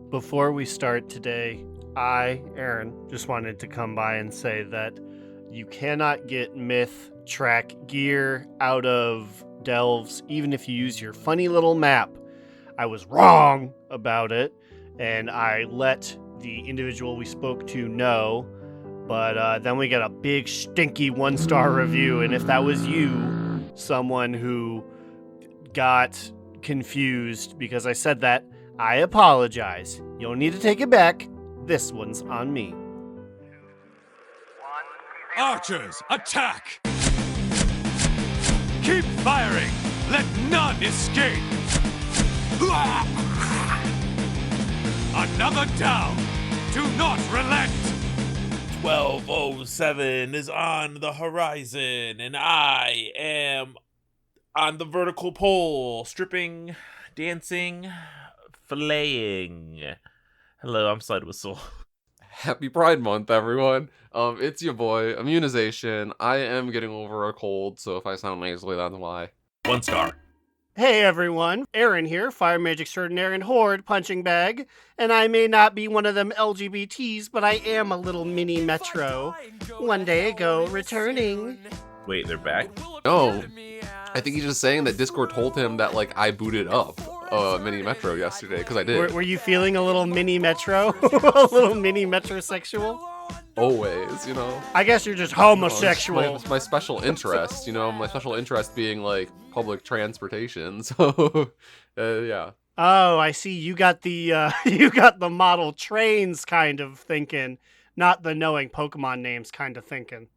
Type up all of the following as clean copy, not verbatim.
Before we start today, I, Aaron, just wanted to come by and say that you cannot get myth track gear out of delves, even if you use your funny little map. I was wrong about it, and I let the individual we spoke to know, but then we got a big, stinky 1-star review, and if that was you, someone who got confused because I said that, I apologize. You don't need to take it back. This one's on me. Archers, attack! Keep firing! Let none escape! Another down! Do not relent! 1207 is on the horizon, and I am on the vertical pole, stripping, dancing, filleting. Hello, I'm Slidewhistle. Happy Pride Month, everyone. It's your boy, Immunization. I am getting over a cold, so if I sound nasally, that's why. 1 star. Hey everyone, Aaron here, Fire Mage Extraordinaire and Horde Punching Bag, and I may not be one of them LGBTs, but I am a little mini Metro. One day ago, returning. Wait, they're back? No, I think he's just saying that Discord told him that, like, I booted up Mini Metro yesterday, because I did. Were you feeling a little mini Metro? A little mini metrosexual? Always, you know. I guess you're just homosexual. It's my special interest, you know, my special interest being, like, public transportation, so, yeah. Oh, I see. You got the you got the model trains kind of thinking, not the knowing Pokemon names kind of thinking.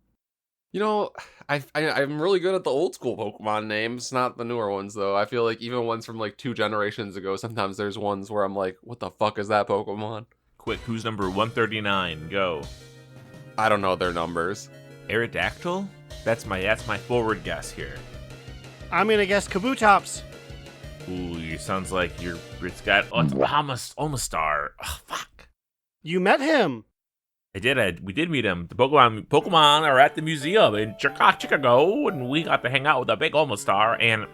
You know, I'm really good at the old school Pokemon names, not the newer ones, though. I feel like even ones from, like, 2 generations ago, sometimes there's ones where I'm like, what the fuck is that Pokemon? Quick, who's number 139? Go. I don't know their numbers. Aerodactyl? That's my forward guess here. I'm gonna guess Kabutops. Ooh, sounds like it's got almost star. Oh, fuck. You met him. We did meet him. The Pokemon are at the museum in Chicago, and we got to hang out with a big Omastar. And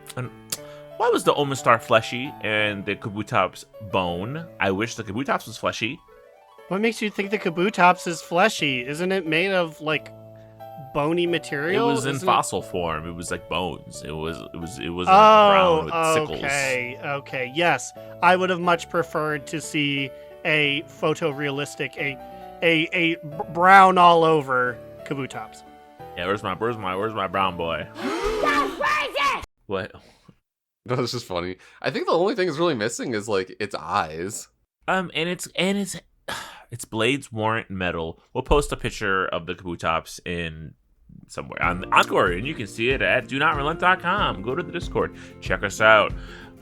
why was the Omastar fleshy and the Kabutops bone? I wish the Kabutops was fleshy. What makes you think the Kabutops is fleshy? Isn't it made of, like, bony material? It was in fossil form. It was like bones. It was brown with sickles. Okay. Yes, I would have much preferred to see a photorealistic, a brown all over Kabutops. Yeah, where's my brown boy? What? No, it's just funny. I think the only thing it's really missing is, like, its eyes. And its blades warrant metal. We'll post a picture of the Kabutops in somewhere on Encore, and you can see it at DoNotRelent.com. Go to the Discord, check us out.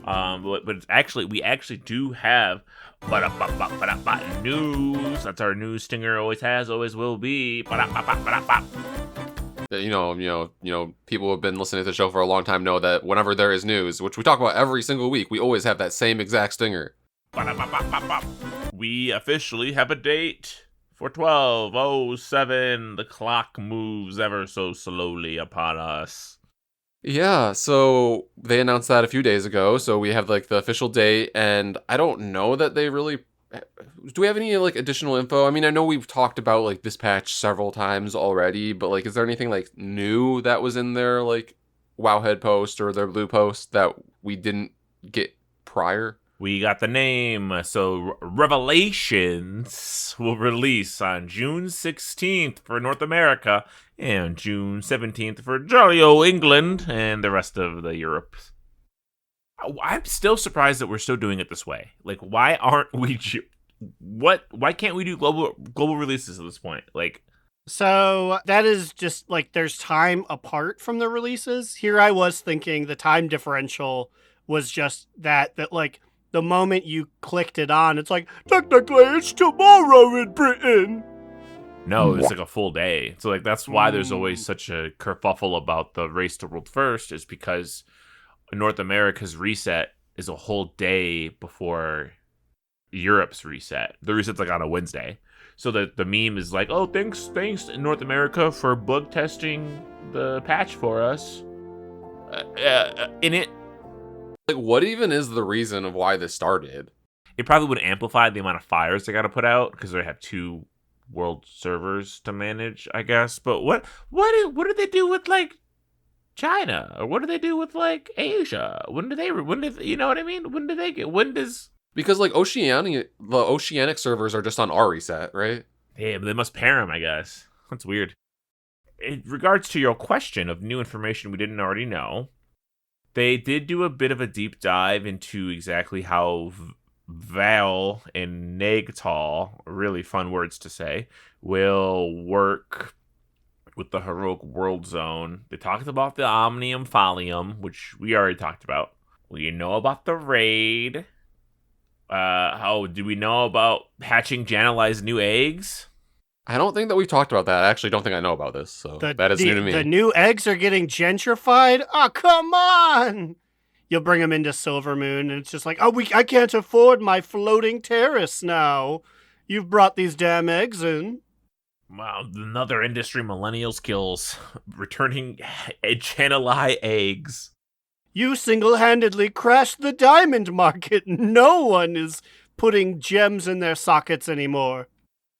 But we actually do have news. That's our news stinger. Always has, always will be. You know, people who have been listening to the show for a long time know that whenever there is news, which we talk about every single week, we always have that same exact stinger. We officially have a date for 12:07. The clock moves ever so slowly upon us. Yeah, so they announced that a few days ago, so we have, like, the official date, and I don't know that they really... Do we have any, like, additional info? I mean, I know we've talked about, like, this patch several times already, but, like, is there anything, like, new that was in their, like, Wowhead post or their Blue post that we didn't get prior? We got the name. So Revelations will release on June 16th for North America and June 17th for jolly old England and the rest of the Europe. I'm still surprised that we're still doing it this way. Like, why aren't we... Why can't we do global releases at this point? Like... So that is just, like, there's time apart from the releases. Here I was thinking the time differential was just that like, the moment you clicked it on, it's like, technically it's tomorrow in Britain. No, it's like a full day. So, like, that's why there's always such a kerfuffle about the Race to World First, is because North America's reset is a whole day before Europe's reset. The reset's, like, on a Wednesday. So the meme is like, oh, thanks North America for bug testing the patch for us. In it, Like, what even is the reason of why this started? It probably would amplify the amount of fires they got to put out because they have 2 world servers to manage, I guess. But what do they do with like China, or what do they do with like Asia? When do you know what I mean? Because like the oceanic servers are just on our reset, right? Yeah, but they must pair them, I guess. That's weird. In regards to your question of new information we didn't already know, they did do a bit of a deep dive into exactly how Val and Negtal, really fun words to say, will work with the Heroic World Zone. They talked about the Omnium Folium, which we already talked about. We know about the raid. How do we know about hatching Janeli's new eggs? I don't think that we've talked about that. I actually don't think I know about this, so that is new to me. The new eggs are getting gentrified? Oh, come on! You'll bring them into Silvermoon, and it's just like, I can't afford my floating terrace now. You've brought these damn eggs in. Wow, another industry millennial skills. Returning Janeli eggs. You single-handedly crashed the diamond market. No one is putting gems in their sockets anymore.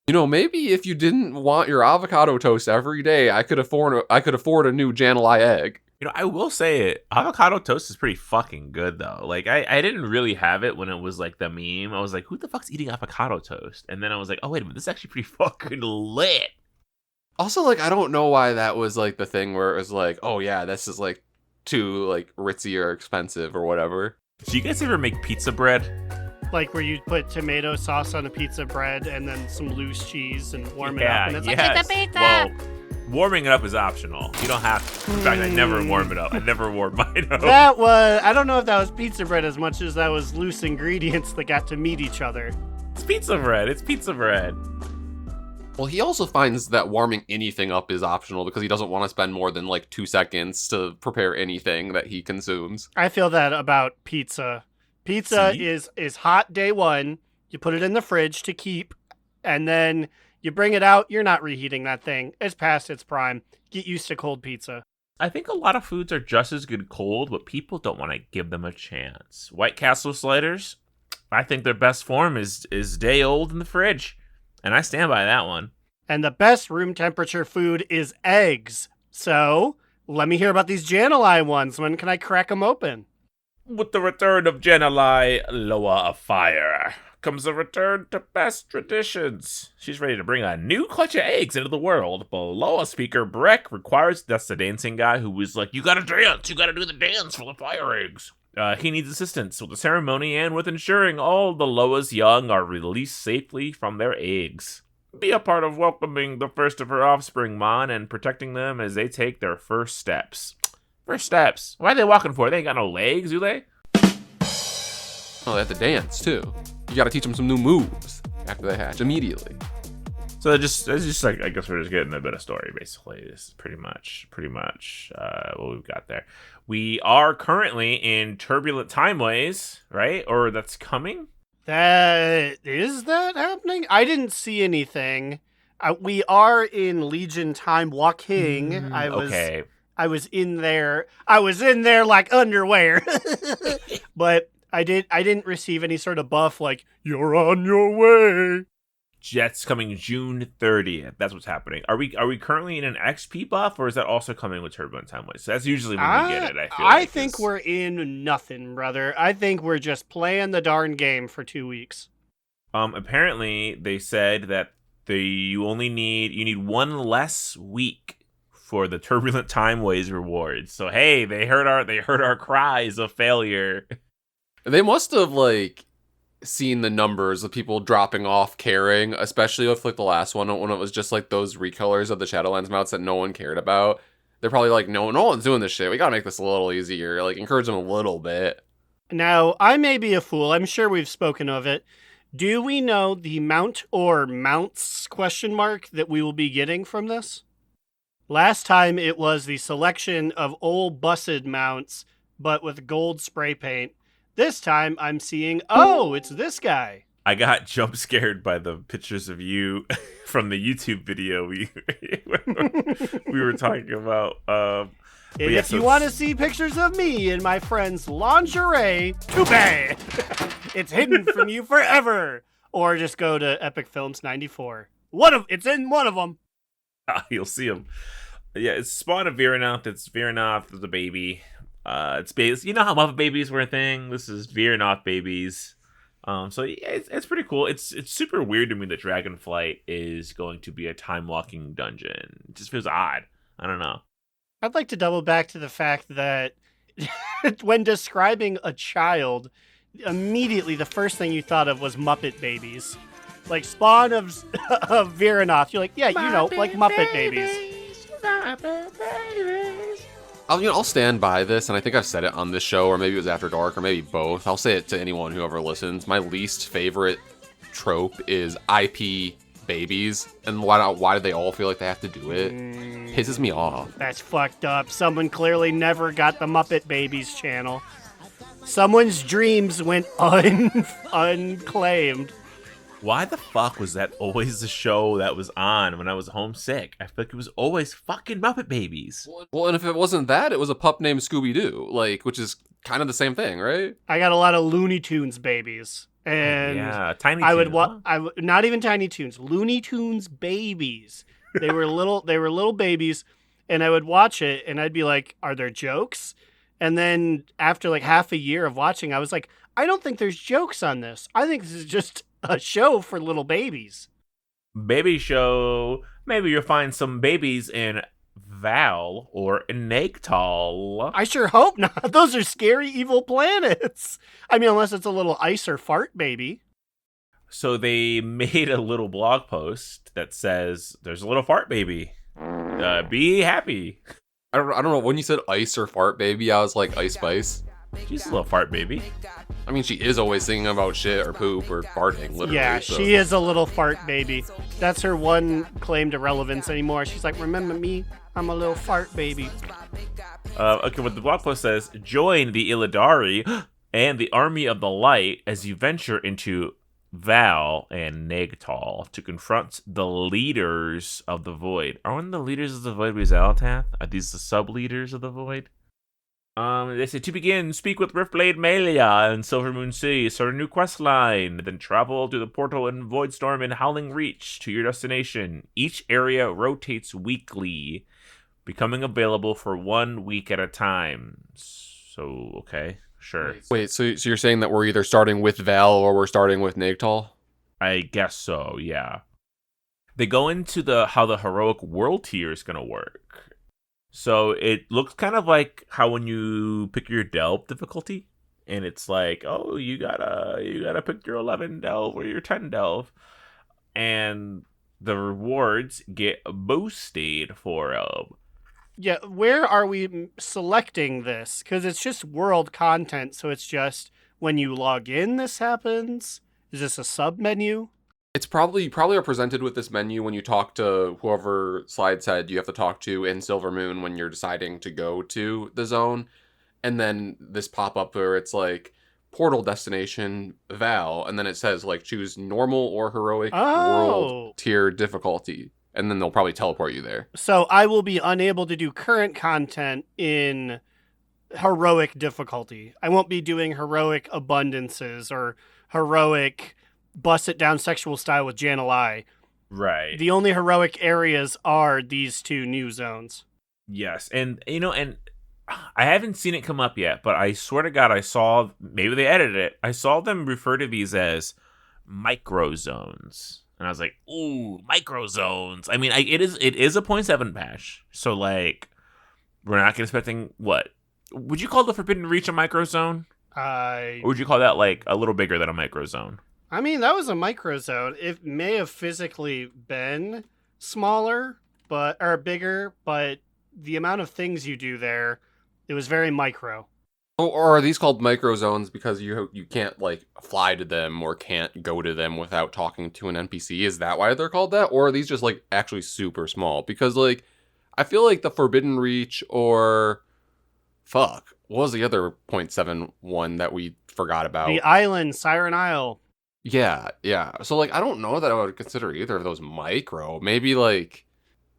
You know, maybe if you didn't want your avocado toast every day, I could afford a new Janeli egg. You know, I will say it. Avocado toast is pretty fucking good, though. Like, I didn't really have it when it was, like, the meme. I was like, who the fuck's eating avocado toast? And then I was like, oh, wait a minute, this is actually pretty fucking lit. Also, like, I don't know why that was, like, the thing where it was like, oh, yeah, this is, like, too, like, ritzy or expensive or whatever. Do you guys ever make pizza bread? Like where you put tomato sauce on a pizza bread and then some loose cheese and warm it up. And it's like, it's a pizza! Well, warming it up is optional. You don't have to. In fact, I never warm it up. I never warm mine up. I don't know if that was pizza bread as much as that was loose ingredients that got to meet each other. It's pizza bread. It's pizza bread. Well, he also finds that warming anything up is optional because he doesn't want to spend more than like 2 seconds to prepare anything that he consumes. I feel that about pizza. Pizza is hot day one. You put it in the fridge to keep, and then you bring it out. You're not reheating that thing. It's past its prime. Get used to cold pizza. I think a lot of foods are just as good cold, but people don't want to give them a chance. White Castle sliders, I think their best form is day old in the fridge, and I stand by that one. And the best room temperature food is eggs. So let me hear about these Janeli ones. When can I crack them open? With the return of Janeli, Loa of Fire, comes a return to best traditions. She's ready to bring a new clutch of eggs into the world, but Loa speaker Breck requires, that's the dancing guy who was like, you gotta dance, you gotta do the dance for the fire eggs. He needs assistance with the ceremony and with ensuring all the Loa's young are released safely from their eggs. Be a part of welcoming the first of her offspring, Mon, and protecting them as they take their first steps. First steps. Why are they walking for? They ain't got no legs, do they? Oh, they have to dance, too. You gotta teach them some new moves after they hatch, immediately. So it's just like, I guess we're just getting a bit of story, basically. This is pretty much what we've got there. We are currently in turbulent timeways, right? Or that's coming? Is that happening? I didn't see anything. We are in Legion time walking. Okay. I was in there like underwear. But I didn't receive any sort of buff like, you're on your way. Jets coming June 30th. That's what's happening. Are we currently in an XP buff, or is that also coming with Turbulent Timeways? So that's usually when we get it, I think we're in nothing, brother. I think we're just playing the darn game for 2 weeks. Apparently they said that you need one less week for the Turbulent Timeways rewards. So hey, they heard our cries of failure. They must have like seen the numbers of people dropping off caring, especially with like the last one when it was just like those recolors of the Shadowlands mounts that no one cared about. They're probably like, no one's doing this shit. We gotta make this a little easier. Like encourage them a little bit. Now, I may be a fool. I'm sure we've spoken of it. Do we know the mount or mounts ? That we will be getting from this? Last time it was the selection of old busted mounts, but with gold spray paint. This time I'm seeing, it's this guy. I got jump scared by the pictures of you from the YouTube video we were talking about. And yeah, if so you want to see pictures of me in my friend's lingerie, too bad. It's hidden from you forever. Or just go to Epic Films 94. It's in one of them. you'll see him. Yeah, it's Spawn of Viranoth. It's Viranoth the baby. It's based. You know how Muppet babies were a thing. This is Viranoth babies. So yeah, it's pretty cool. It's super weird to me that Dragonflight is going to be a time walking dungeon. It just feels odd. I don't know. I'd like to double back to the fact that when describing a child, immediately the first thing you thought of was Muppet babies. Like Spawn of Viranoth. You're like, yeah, you know, like Muppet babies. I'll stand by this, and I think I've said it on this show, or maybe it was After Dark, or maybe both. I'll say it to anyone who ever listens. My least favorite trope is IP babies, and why do they all feel like they have to do it? Pisses me off. That's fucked up. Someone clearly never got the Muppet Babies channel. Someone's dreams went unclaimed. Why the fuck was that always the show that was on when I was homesick? I feel like it was always fucking Muppet Babies. Well, and if it wasn't that, it was a pup named Scooby-Doo, which is kind of the same thing, right? I got a lot of Looney Tunes babies. And yeah, Tiny I Toons, would not even Tiny Toons, Looney Tunes babies. They were little babies, and I would watch it, and I'd be like, "Are there jokes?" And then after like half a year of watching, I was like, "I don't think there's jokes on this. I think this is just a show for little babies." Baby show. Maybe you'll find some babies in Val or in Nagtal. I sure hope not. Those are scary, evil planets. I mean, unless it's a little ice or fart baby. So they made a little blog post that says, "There's a little fart baby. Be happy." I don't know. When you said ice or fart baby, I was like, Ice Spice. She's a little fart baby. I mean, she is always thinking about shit or poop or farting, literally. Yeah, so. she is a little fart baby. That's her one claim to relevance anymore. She's like, "Remember me? I'm a little fart baby." Okay, what the blog post says, join the Illidari and the Army of the Light as you venture into Val and Nagtal to confront the leaders of the Void. Aren't the leaders of the Void Xal'atath? Are these the sub-leaders of the Void? They say, to begin, speak with Riftblade Malia and Silvermoon Sea, start a new quest line, then travel to the portal in Voidstorm and Howling Reach to your destination. Each area rotates weekly, becoming available for 1 week at a time. So, okay, sure. Wait, so you're saying that we're either starting with Val or we're starting with Nagtal? I guess so, yeah. They go into how the heroic world tier is going to work. So it looks kind of like how when you pick your delve difficulty, and it's like, oh, you gotta pick your 11 delve or your 10 delve, and the rewards get boosted for Yeah, where are we selecting this? Because it's just world content, so it's just when you log in, this happens. Is this a sub menu? It's probably are presented with this menu when you talk to whoever Slide said you have to talk to in Silvermoon when you're deciding to go to the zone. And then this pop-up where it's like portal destination Val, and then it says like choose normal or heroic world tier difficulty. And then they'll probably teleport you there. So I will be unable to do current content in heroic difficulty. I won't be doing heroic abundances or heroic bust it down sexual style with Janalai. Right. The only heroic areas are these two new zones. Yes, and and I haven't seen it come up yet, but I swear to God, I saw, maybe they edited it, I saw them refer to these as micro zones. And I was like, ooh, micro zones. I mean, it is a 0.7 patch, so like, we're not expecting, what? Would you call the Forbidden Reach a micro zone? Or would you call that like a little bigger than a micro zone? I mean, that was a micro zone. It may have physically been smaller, or bigger, but the amount of things you do there, it was very micro. Or are these called micro zones because you can't like fly to them or can't go to them without talking to an NPC? Is that why they're called that? Or are these just like actually super small? Because like I feel like the Forbidden Reach or what was the other 0.7 one that we forgot about? The island, Siren Isle. Yeah. So like I don't know that I would consider either of those micro. Maybe like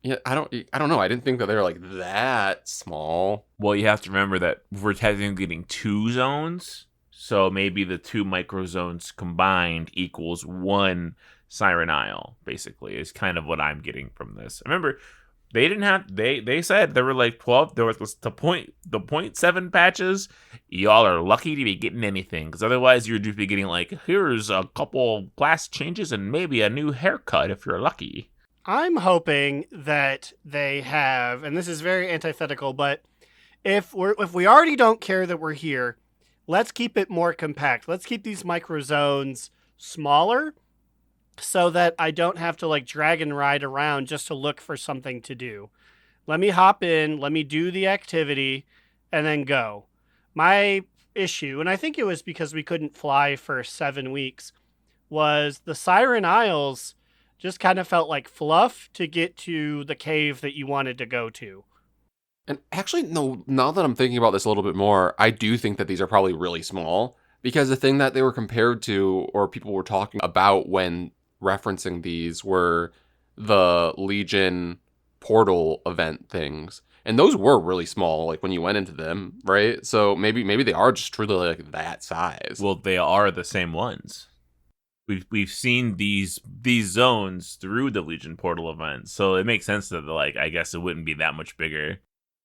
Yeah, I don't know. I didn't think that they were like that small. Well, you have to remember that we're technically getting 2 zones, so maybe the 2 microzones combined equals 1 Siren Isle, basically, is kind of what I'm getting from this. Remember, they didn't have, they said there were like 12, there was the 0.7 patches. Y'all are lucky to be getting anything, because otherwise you'd just be getting like, here's a couple class changes and maybe a new haircut if you're lucky. I'm hoping that they have, and this is very antithetical, but if we already don't care that we're here, let's keep it more compact. Let's keep these micro zones smaller so that I don't have to like drag and ride around just to look for something to do. Let me hop in, let me do the activity, and then go. My issue, and I think it was because we couldn't fly for 7 weeks, was the Siren Isles just kind of felt like fluff to get to the cave that you wanted to go to. And actually, no, now that I'm thinking about this a little bit more, I do think that these are probably really small, because the thing that they were compared to, or people were talking about when referencing these, were the Legion portal event things. And those were really small, like when you went into them, right? So maybe they are just truly like that size. Well, they are the same ones. We've seen these zones through the Legion portal event, so it makes sense that like I guess it wouldn't be that much bigger.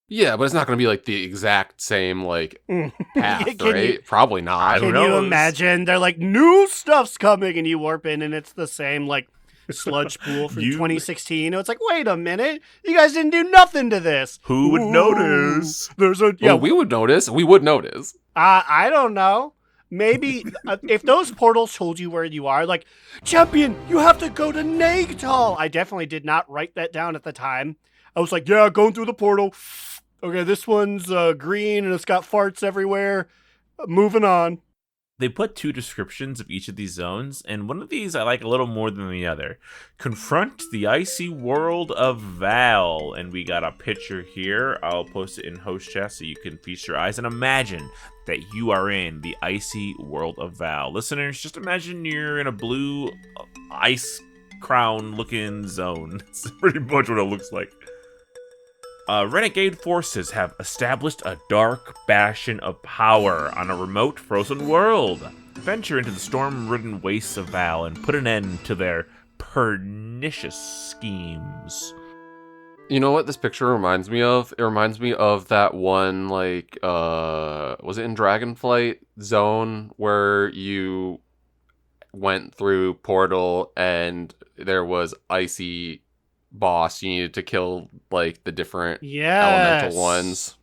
Yeah, but it's not going to be like the exact same like path, right? Probably not. Can you imagine? They're like, new stuff's coming, and you warp in, and it's the same like sludge pool from 2016. It's like, wait a minute, you guys didn't do nothing to this. Who would notice? There's a Well, we would notice. We would notice. I don't know. Maybe if those portals told you where you are, like, champion, you have to go to Nagtal. I definitely did not write that down at the time. I was like, yeah, going through the portal. Okay, this one's green and it's got farts everywhere. Moving on. They put 2 descriptions of each of these zones, and one of these I like a little more than the other. Confront the icy world of Val. And we got a picture here. I'll post it in host chat so you can feast your eyes and imagine that you are in the icy world of Val. Listeners, just imagine you're in a blue ice crown looking zone. It's pretty much what it looks like. Renegade forces have established a dark bastion of power on a remote frozen world. Venture into the storm-ridden wastes of Val and put an end to their pernicious schemes. You know what this picture reminds me of? It reminds me of that one, like, was it in Dragonflight Zone, where you went through Portal and there was icy boss, you needed to kill like the different elemental ones.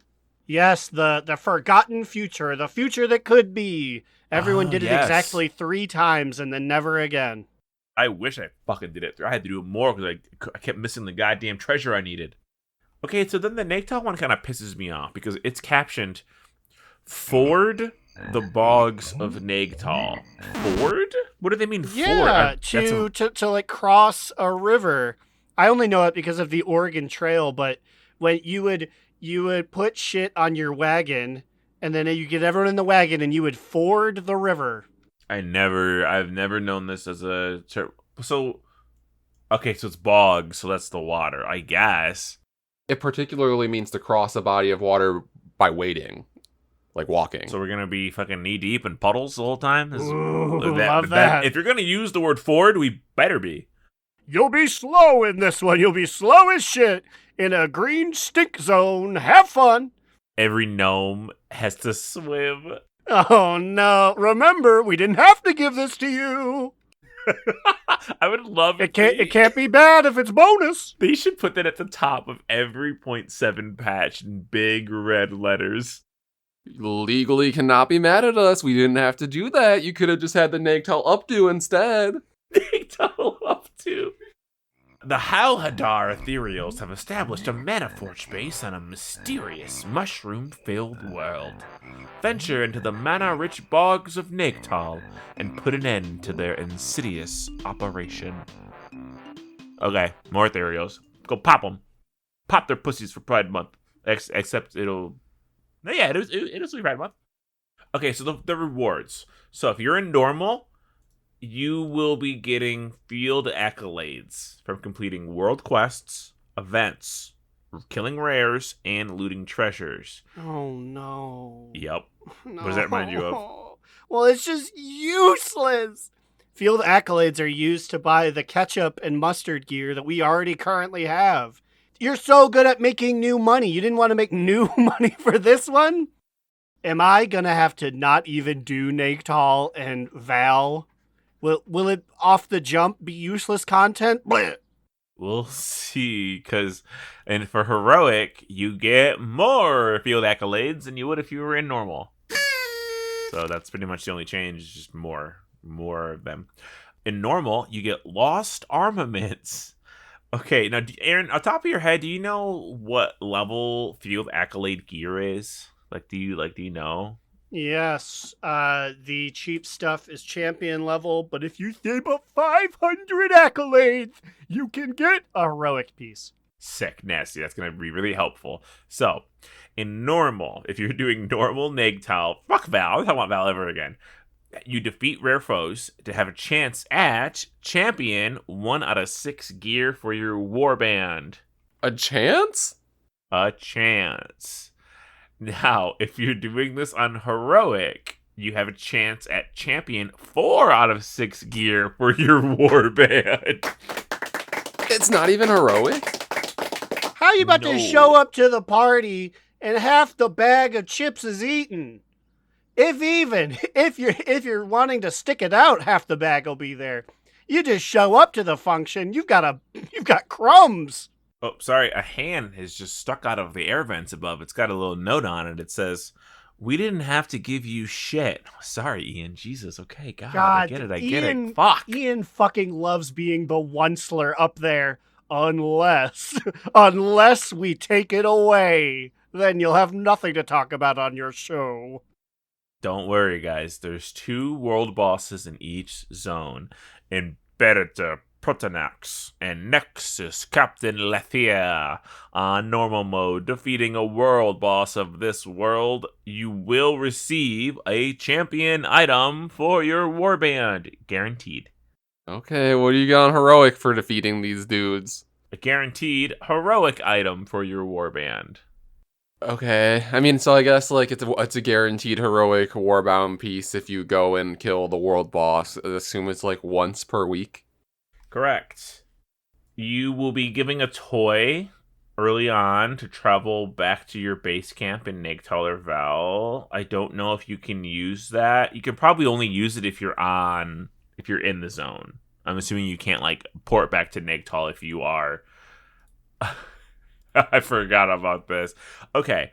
Yes, the forgotten future, the future that could be. Everyone did it exactly 3 times and then never again. I wish I fucking did it. I had to do it more because I kept missing the goddamn treasure I needed. Okay, so then the Nagtal one kind of pisses me off because it's captioned Ford the Bogs of Nagtal. Ford? What do they mean, yeah, Ford? To like cross a river. I only know it because of the Oregon Trail, but when you would put shit on your wagon, and then you get everyone in the wagon, and you would ford the river. I've never known this as a term. So, okay, so it's bog, so that's the water, I guess. It particularly means to cross a body of water by wading, like walking. So we're gonna be fucking knee deep in puddles the whole time. Love that. If you're gonna use the word ford, we better be. You'll be slow in this one. You'll be slow as shit in a green stink zone. Have fun. Every gnome has to swim. Oh, no. Remember, we didn't have to give this to you. I would love it. It can't be bad if it's bonus. They should put that at the top of every 0.7 patch in big red letters. You legally cannot be mad at us. We didn't have to do that. You could have just had the Nagtal updo instead. Nagtal updo. The Halhadar Ethereals have established a mana forge base on a mysterious mushroom-filled world. Venture into the mana-rich bogs of Nagtal and put an end to their insidious operation. Okay, more Ethereals. Go pop them. Pop their pussies for Pride Month. Except it'll be Pride Month. Okay, so the rewards. So if you're in normal, you will be getting field accolades from completing world quests, events, killing rares, and looting treasures. Oh, no. Yep. No. What does that remind you of? Well, it's just useless. Field accolades are used to buy the ketchup and mustard gear that we already currently have. You're so good at making new money. You didn't want to make new money for this one? Am I going to have to not even do Nagtal and Val? Will it off the jump be useless content? Blech. We'll see, and for heroic, you get more field accolades than you would if you were in normal. So that's pretty much the only change, just more of them. In normal, you get lost armaments. Okay, now, Aaron, on top of your head, do you know what level field accolade gear is? Do you know? Yes, the cheap stuff is champion level, but if you save up 500 accolades, you can get a heroic piece. Sick, nasty. That's going to be really helpful. So, in normal, if you're doing normal Nagtal, fuck Val, I don't want Val ever again. You defeat rare foes to have a chance at champion 1 out of 6 gear for your warband. A chance? A chance. Now, if you're doing this on heroic, you have a chance at champion 4 out of 6 gear for your warband. It's not even heroic? How are you about to show up to the party and half the bag of chips is eaten? If you're wanting to stick it out, half the bag will be there. You just show up to the function, you've got crumbs. Oh, sorry, a hand is just stuck out of the air vents above. It's got a little note on it. It says, "We didn't have to give you shit." Sorry, Ian. Jesus, okay, God, I get it. Fuck. Ian fucking loves being the onceler up there. Unless we take it away, then you'll have nothing to talk about on your show. Don't worry, guys. There's 2 world bosses in each zone. Imperator Protonax and Nexus Captain Lethia. On normal mode, defeating a world boss of this world, you will receive a champion item for your warband. Guaranteed. Okay, what do you got on heroic for defeating these dudes? A guaranteed heroic item for your warband. Okay, I mean, so I guess it's a guaranteed heroic warbound piece if you go and kill the world boss. I assume it's once per week. Correct. You will be giving a toy early on to travel back to your base camp in Nagtal or Val. I don't know if you can use that. You can probably only use it if you're in the zone. I'm assuming you can't port back to Nagtal if you are. I forgot about this. Okay,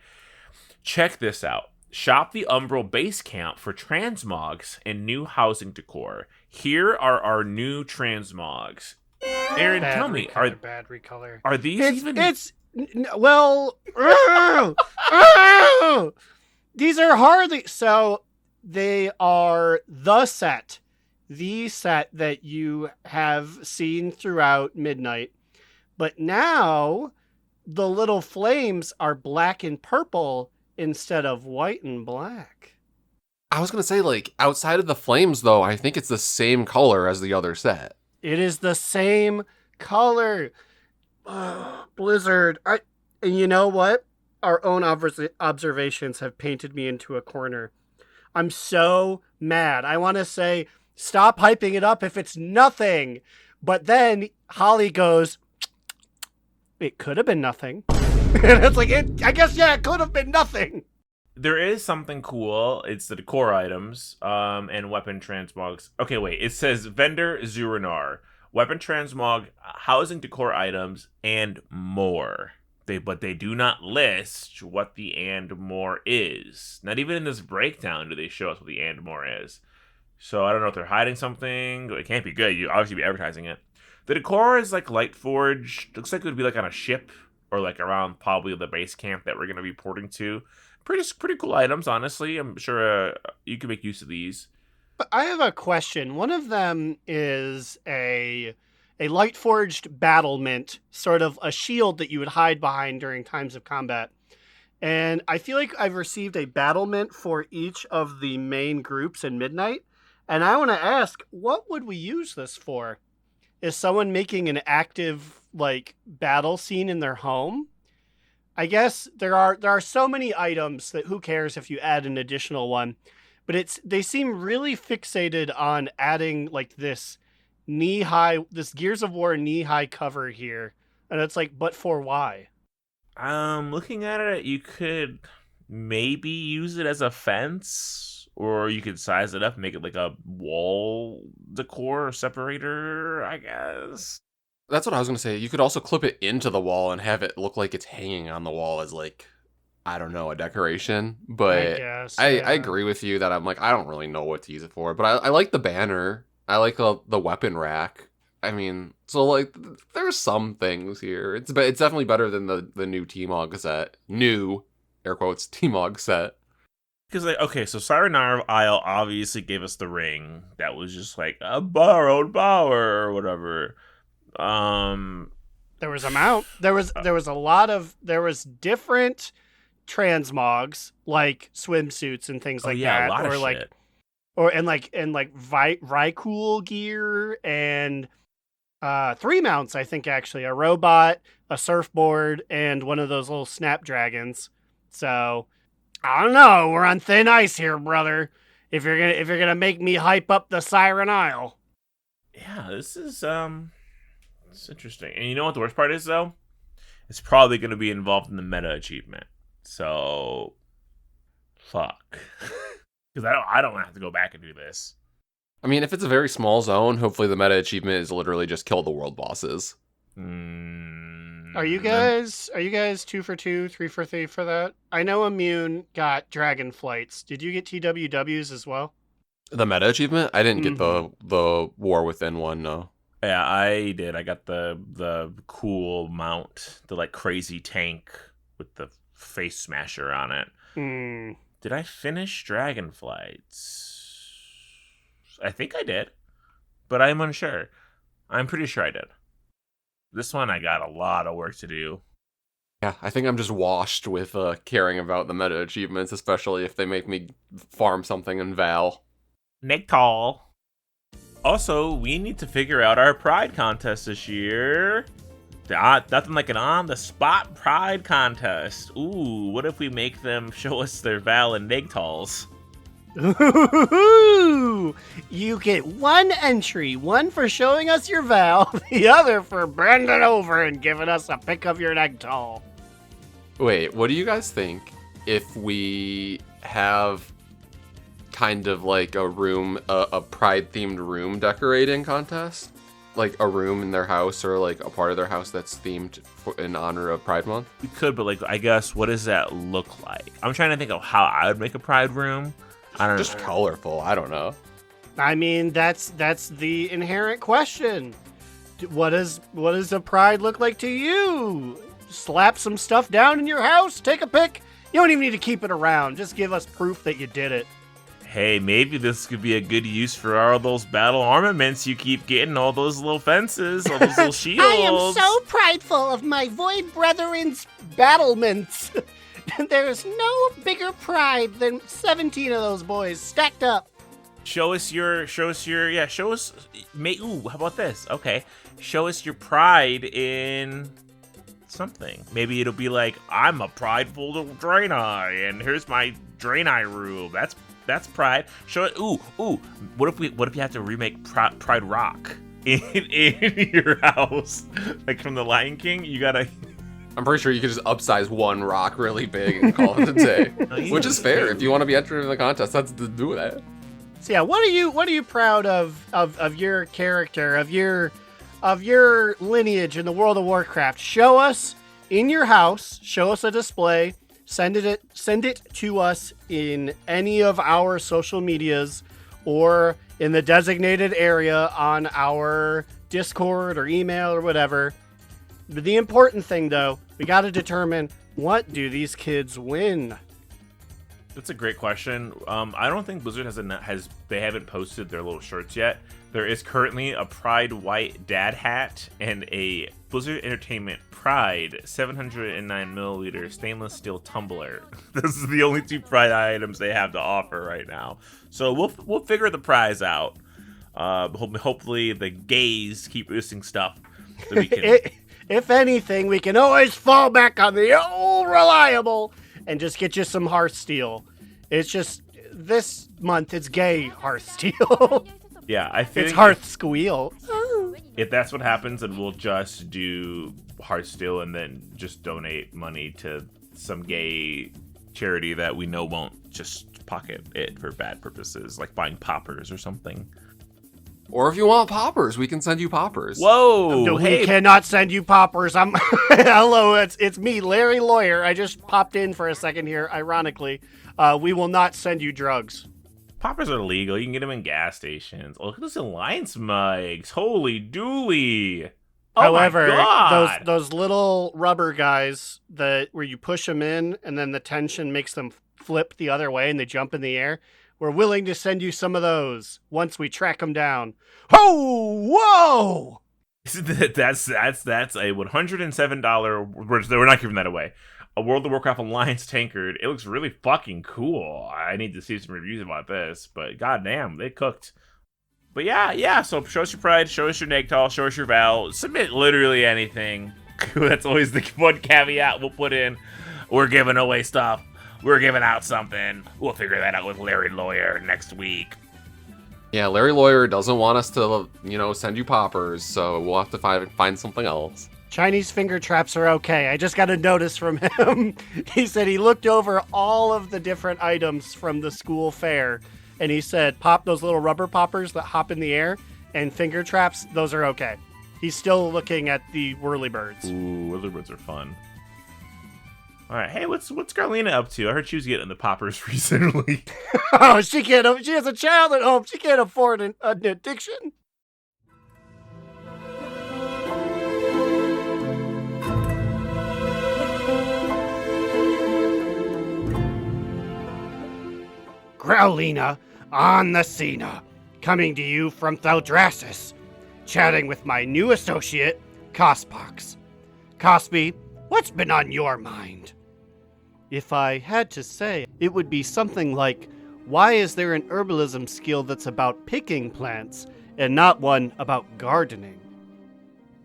check this out. Shop the Umbral base camp for transmogs and new housing decor. Here are our new transmogs. Aaron, tell me, bad recolor. Are these these are hardly so. They are the set that you have seen throughout Midnight, but now the little flames are black and purple instead of white and black. I was going to say, outside of the flames, though, I think it's the same color as the other set. It is the same color. Blizzard. And you know what? Our own observations have painted me into a corner. I'm so mad. I want to say, stop hyping it up if it's nothing. But then Holly goes, it could have been nothing. And it's I guess, it could have been nothing. There is something cool. It's the decor items and weapon transmogs. Okay, wait. It says vendor Zurinar, weapon transmog, housing decor items, and more. But they do not list what the and more is. Not even in this breakdown do they show us what the and more is. So I don't know if they're hiding something. It can't be good. You obviously be advertising it. The decor is like Lightforged. Looks like it would be on a ship or around probably the base camp that we're going to be porting to. Pretty cool items, honestly. I'm sure you can make use of these. But I have a question. One of them is a Lightforged battlement, sort of a shield that you would hide behind during times of combat. And I feel like I've received a battlement for each of the main groups in Midnight. And I want to ask, what would we use this for? is someone making an active like battle scene in their home. I guess there are so many items that who cares if you add an additional one, but they seem really fixated on adding like this this Gears of War knee-high cover here. And it's like, but for why? Looking at it, you could maybe use it as a fence, or you could size it up and make it like a wall decor separator, I guess. That's what I was going to say. You could also clip it into the wall and have it look like it's hanging on the wall as like, I don't know, a decoration. But I guess, I yeah. agree with you that I'm like, I don't really know what to use it for. But I like the banner. I like the weapon rack. I mean, so like, there's some things here. It's definitely better than the new T-Mog set. New, air quotes, T-Mog set. Because, like, okay, so Siren Isle obviously gave us the ring that was just like a borrowed power or whatever. There was a mount. There was different transmogs like swimsuits and things like that, a lot or of like shit. Rycool gear and 3 mounts. I think actually a robot, a surfboard, and one of those little snapdragons. So I don't know. We're on thin ice here, brother. If you're gonna make me hype up the Siren Isle. Yeah, this is it's interesting. And you know what the worst part is though? It's probably going to be involved in the meta achievement. So fuck. Because I don't have to go back and do this. I mean, if it's a very small zone, hopefully the meta achievement is literally just kill the world bosses. Are you guys 2 for 2, 3 for 3 for that? I know Immune got dragon flights. Did you get TWWs as well? The meta achievement? I didn't get the War Within one, no. Yeah, I did. I got the cool mount, the like crazy tank with the face smasher on it. Did I finish Dragonflights? I think I did, but I'm unsure. I'm pretty sure I did. This one I got a lot of work to do. Yeah, I think I'm just washed with caring about the meta achievements, especially if they make me farm something in Val. Nicktal. Also, we need to figure out our Pride contest this year. Nothing like an on-the-spot Pride contest. Ooh, what if we make them show us their Val and Nigtals? Ooh, you get 1 entry, 1 for showing us your Val, the other for bending over and giving us a pic of your Nigtal. Wait, what do you guys think if we have kind of like a room, a Pride-themed room decorating contest? Like a room in their house or like a part of their house that's themed in honor of Pride Month? We could, but like, I guess, what does that look like? I'm trying to think of how I would make a Pride room. I don't know. Just colorful. I don't know. I mean, that's the inherent question. What does a Pride look like to you? Slap some stuff down in your house, take a pic. You don't even need to keep it around. Just give us proof that you did it. Hey, maybe this could be a good use for all those battle armaments you keep getting, all those little fences, all those little shields. I am so prideful of my Void Brethren's battlements. There's no bigger pride than 17 of those boys stacked up. Show us, ooh, how about this? Okay, show us your pride in something. Maybe it'll be like, I'm a prideful little Draenei, and here's my Draenei room. That's pride. Show it. Ooh. What if you have to remake Pride Rock in your house, like from the Lion King? You gotta. I'm pretty sure you could just upsize one rock really big and call it a day, which is fair. If you want to be entered in the contest, let's do that. So yeah, what are you proud of your character, of your lineage in the World of Warcraft? Show us in your house. Show us a display. Send it to us in any of our social medias or in the designated area on our Discord or email or whatever. But the important thing, though, we got to determine, what do these kids win? That's a great question. I don't think Blizzard they haven't posted their little shirts yet. There is currently a Pride white dad hat and a Blizzard Entertainment Pride 709ml stainless steel tumbler. This is the only 2 Pride items they have to offer right now. So we'll figure the prize out. Hopefully the gays keep boosting stuff. So we can... If anything, we can always fall back on the old reliable and just get you some Hearthsteel. It's just, this month, it's gay Hearthsteel. Yeah, I think... It's Hearth Squeal. If that's what happens, then we'll just do Hearthsteel and then just donate money to some gay charity that we know won't just pocket it for bad purposes, like buying poppers or something. Or if you want poppers, we can send you poppers. Whoa! No, Hey, we cannot send you poppers. I'm hello, it's me, Larry Lawyer. I just popped in for a second here, ironically. We will not send you drugs. poppers are legal. You can get them in gas stations. Oh, look at those Alliance mugs. Holy dooly! Oh However, my God. those little rubber guys that where you push them in and then the tension makes them flip the other way and they jump in the air. We're willing to send you some of those once we track them down. Oh, whoa! That's a $107. We're not giving that away. A World of Warcraft Alliance tankard. It looks really fucking cool. I need to see some reviews about this, but goddamn, they cooked. But yeah. So show us your pride, show us your Nagtal, show us your Val. Submit literally anything. That's always the one caveat we'll put in. We're giving away stuff. We're giving out something. We'll figure that out with Larry Lawyer next week. Yeah, Larry Lawyer doesn't want us to, send you poppers, so we'll have to find something else. Chinese finger traps are okay. I just got a notice from him. He said he looked over all of the different items from the school fair, and he said, pop those little rubber poppers that hop in the air, and finger traps, those are okay. He's still looking at the whirlybirds. Ooh, whirlybirds are fun. All right, hey, what's Growliina up to? I heard she was getting the poppers recently. Oh, she has a child at home. She can't afford an addiction. Growliina on the scene, coming to you from Thaldraszus, chatting with my new associate, Cospox. Cosby, what's been on your mind? If I had to say, it would be something like, why is there an herbalism skill that's about picking plants and not one about gardening?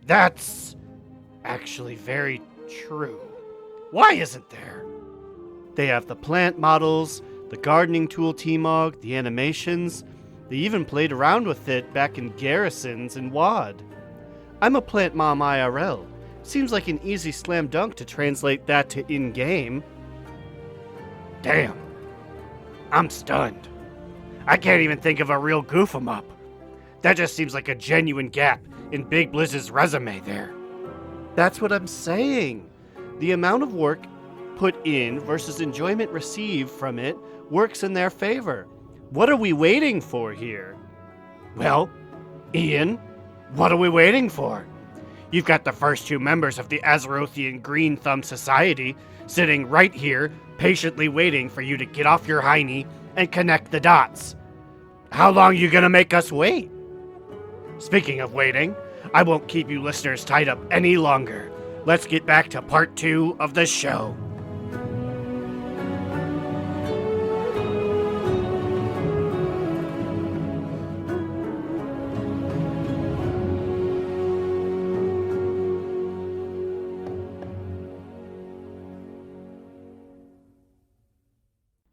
That's actually very true. Why isn't there? They have the plant models, the gardening tool T-Mog, the animations. They even played around with it back in Garrisons and WAD. I'm a plant mom IRL. Seems like an easy slam dunk to translate that to in-game. Damn. I'm stunned. I can't even think of a real goof 'em up. That just seems like a genuine gap in Big Blizz's resume there. That's what I'm saying. The amount of work put in versus enjoyment received from it works in their favor. What are we waiting for here? Well, Ian, what are we waiting for? You've got the first two members of the Azerothian Green Thumb Society sitting right here, patiently waiting for you to get off your hiney and connect the dots. How long are you gonna make us wait? Speaking of waiting, I won't keep you listeners tied up any longer. Let's get back to part 2 of the show.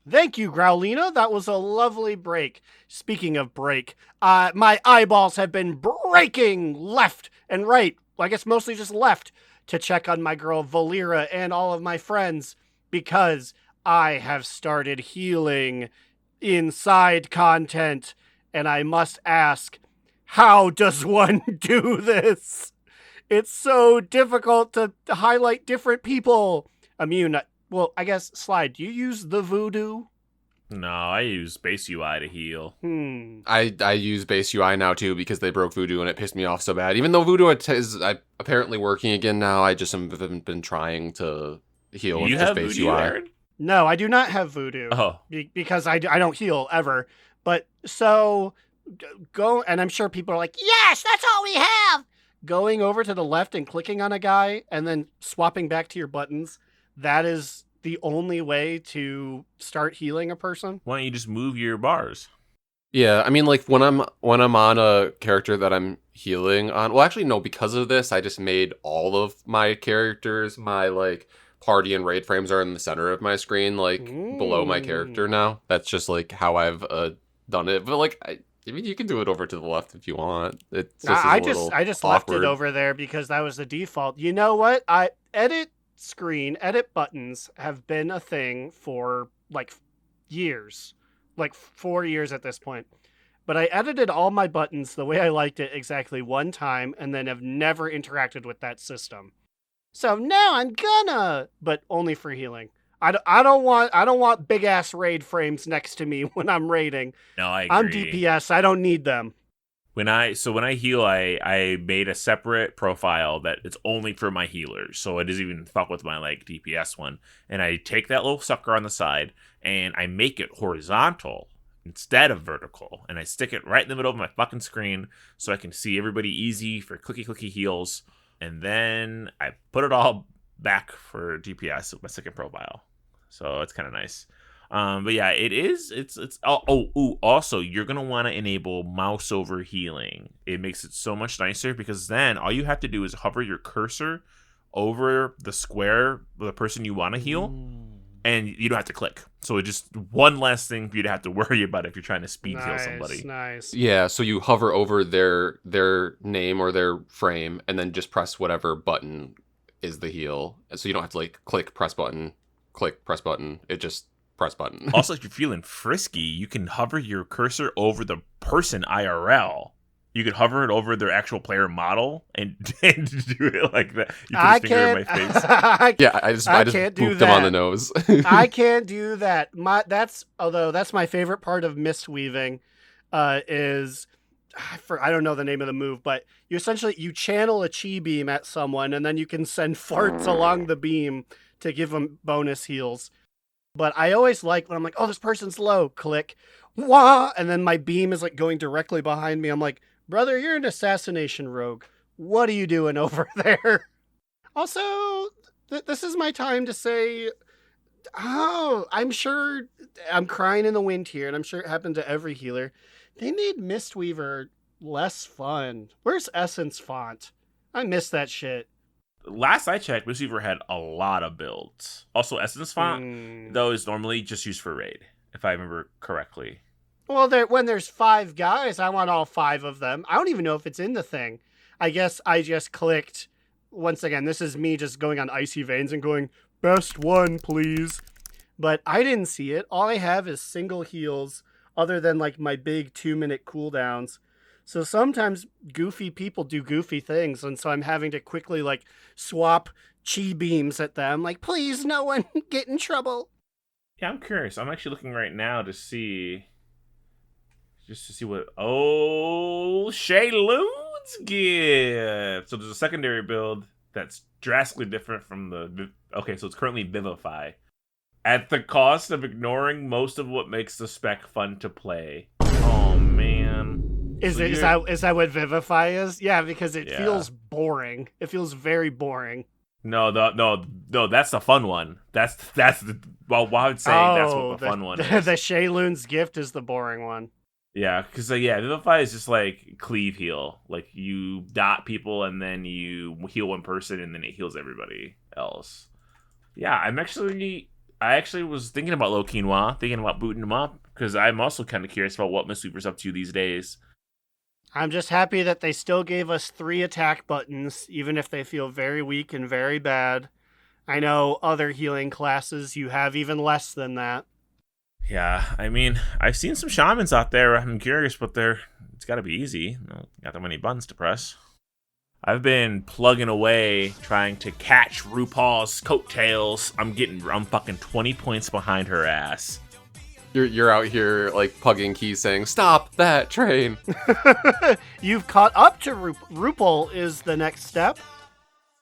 Thank you, Growliina. That was a lovely break. Speaking of break, my eyeballs have been breaking left and right. Well, I guess mostly just left to check on my girl Volira and all of my friends because I have started healing inside content. And I must ask, how does one do this? It's so difficult to highlight different people. Well, I guess, Slide, do you use the voodoo? No, I use base UI to heal. I use base UI now too because they broke voodoo and it pissed me off so bad. Even though voodoo is apparently working again now, I just haven't been trying to heal with just base UI. Aaron? No, I do not have voodoo. Oh. Because I don't heal ever. But so go, and I'm sure people are like, yes, that's all we have. Going over to the left and clicking on a guy and then swapping back to your buttons. That is the only way to start healing a person. Why don't you just move your bars? Yeah, I mean, like when I'm on a character that I'm healing on. Well, actually, no. Because of this, I just made all of my characters, my like party and raid frames are in the center of my screen, like below my character Mm. now. That's just like how I've done it. But like, I mean, you can do it over to the left if you want. It just is I a I just little I just left it awkward. over there because that was the default. You know what? I edit buttons have been a thing for like years, like 4 years at this point. But I edited all my buttons the way I liked it exactly one time, and then have never interacted with that system. So now I'm gonna, but only for healing. I don't want big ass raid frames next to me when I'm raiding. No, I I'm agree. DPS. I don't need them. When I heal, I made a separate profile that it's only for my healers, so it doesn't even fuck with my like DPS one. And I take that little sucker on the side and I make it horizontal instead of vertical, and I stick it right in the middle of my fucking screen so I can see everybody easy for clicky heals. And then I put it all back for DPS with my second profile, so it's kind of nice. But yeah, it is. It's. Also, you're gonna want to enable mouse over healing. It makes it so much nicer because then all you have to do is hover your cursor over the square, the person you want to heal, and you don't have to click. So it's just one less thing for you to have to worry about if you're trying to speed heal somebody. Nice. Yeah, so you hover over their name or their frame, and then just press whatever button is the heal. So you don't have to like click press button, click press button. It just press button. Also, if you're feeling frisky, you can hover your cursor over the person IRL. You could hover it over their actual player model and do it like that. You put I his finger in can't. my face. Yeah, I just can't do booped him on the that. nose. I can't do that. Although that's my favorite part of mist weaving, is I don't know the name of the move, but you channel a chi beam at someone, and then you can send farts along the beam to give them bonus heals. But I always like when I'm like, oh, this person's low, click, wah, and then my beam is like going directly behind me. I'm like, brother, you're an assassination rogue. What are you doing over there? Also, this is my time to say, oh, I'm sure I'm crying in the wind here, and I'm sure it happened to every healer. They made Mistweaver less fun. Where's Essence Font? I miss that shit. Last I checked, Receiver had a lot of builds. Also, Essence Font, though, is normally just used for raid, if I remember correctly. Well, when there's 5 guys, I want all 5 of them. I don't even know if it's in the thing. I guess I just clicked. Once again, this is me just going on Icy Veins and going, best one, please. But I didn't see it. All I have is single heals, other than like my big 2-minute cooldowns. So sometimes goofy people do goofy things, and so I'm having to quickly like swap chi beams at them. Like, please, no one get in trouble. Yeah, I'm curious. I'm actually looking right now to see. Just to see what. Oh, Shay Loon's gift. So there's a secondary build that's drastically different from the. Okay, so it's currently Vivify. At the cost of ignoring most of what makes the spec fun to play. Oh, man. Is that what Vivify is? Yeah, because it Yeah. feels boring. It feels very boring. No, that's the fun one. That's the. Well, I would say that's what the fun one is. The Shayloon's gift is the boring one. Yeah, because Vivify is just like cleave heal. Like you dot people and then you heal one person and then it heals everybody else. Yeah, I actually was thinking about Low Quinoa, thinking about booting him up because I'm also kind of curious about what Mistweaver's up to these days. I'm just happy that they still gave us 3 attack buttons, even if they feel very weak and very bad. I know other healing classes you have even less than that. Yeah, I mean, I've seen some shamans out there. I'm curious, but it's got to be easy. Got that many buttons to press. I've been plugging away trying to catch RuPaul's coattails. I'm fucking 20 points behind her ass. You're out here like pugging keys saying, stop that train. You've caught up to RuPaul is the next step.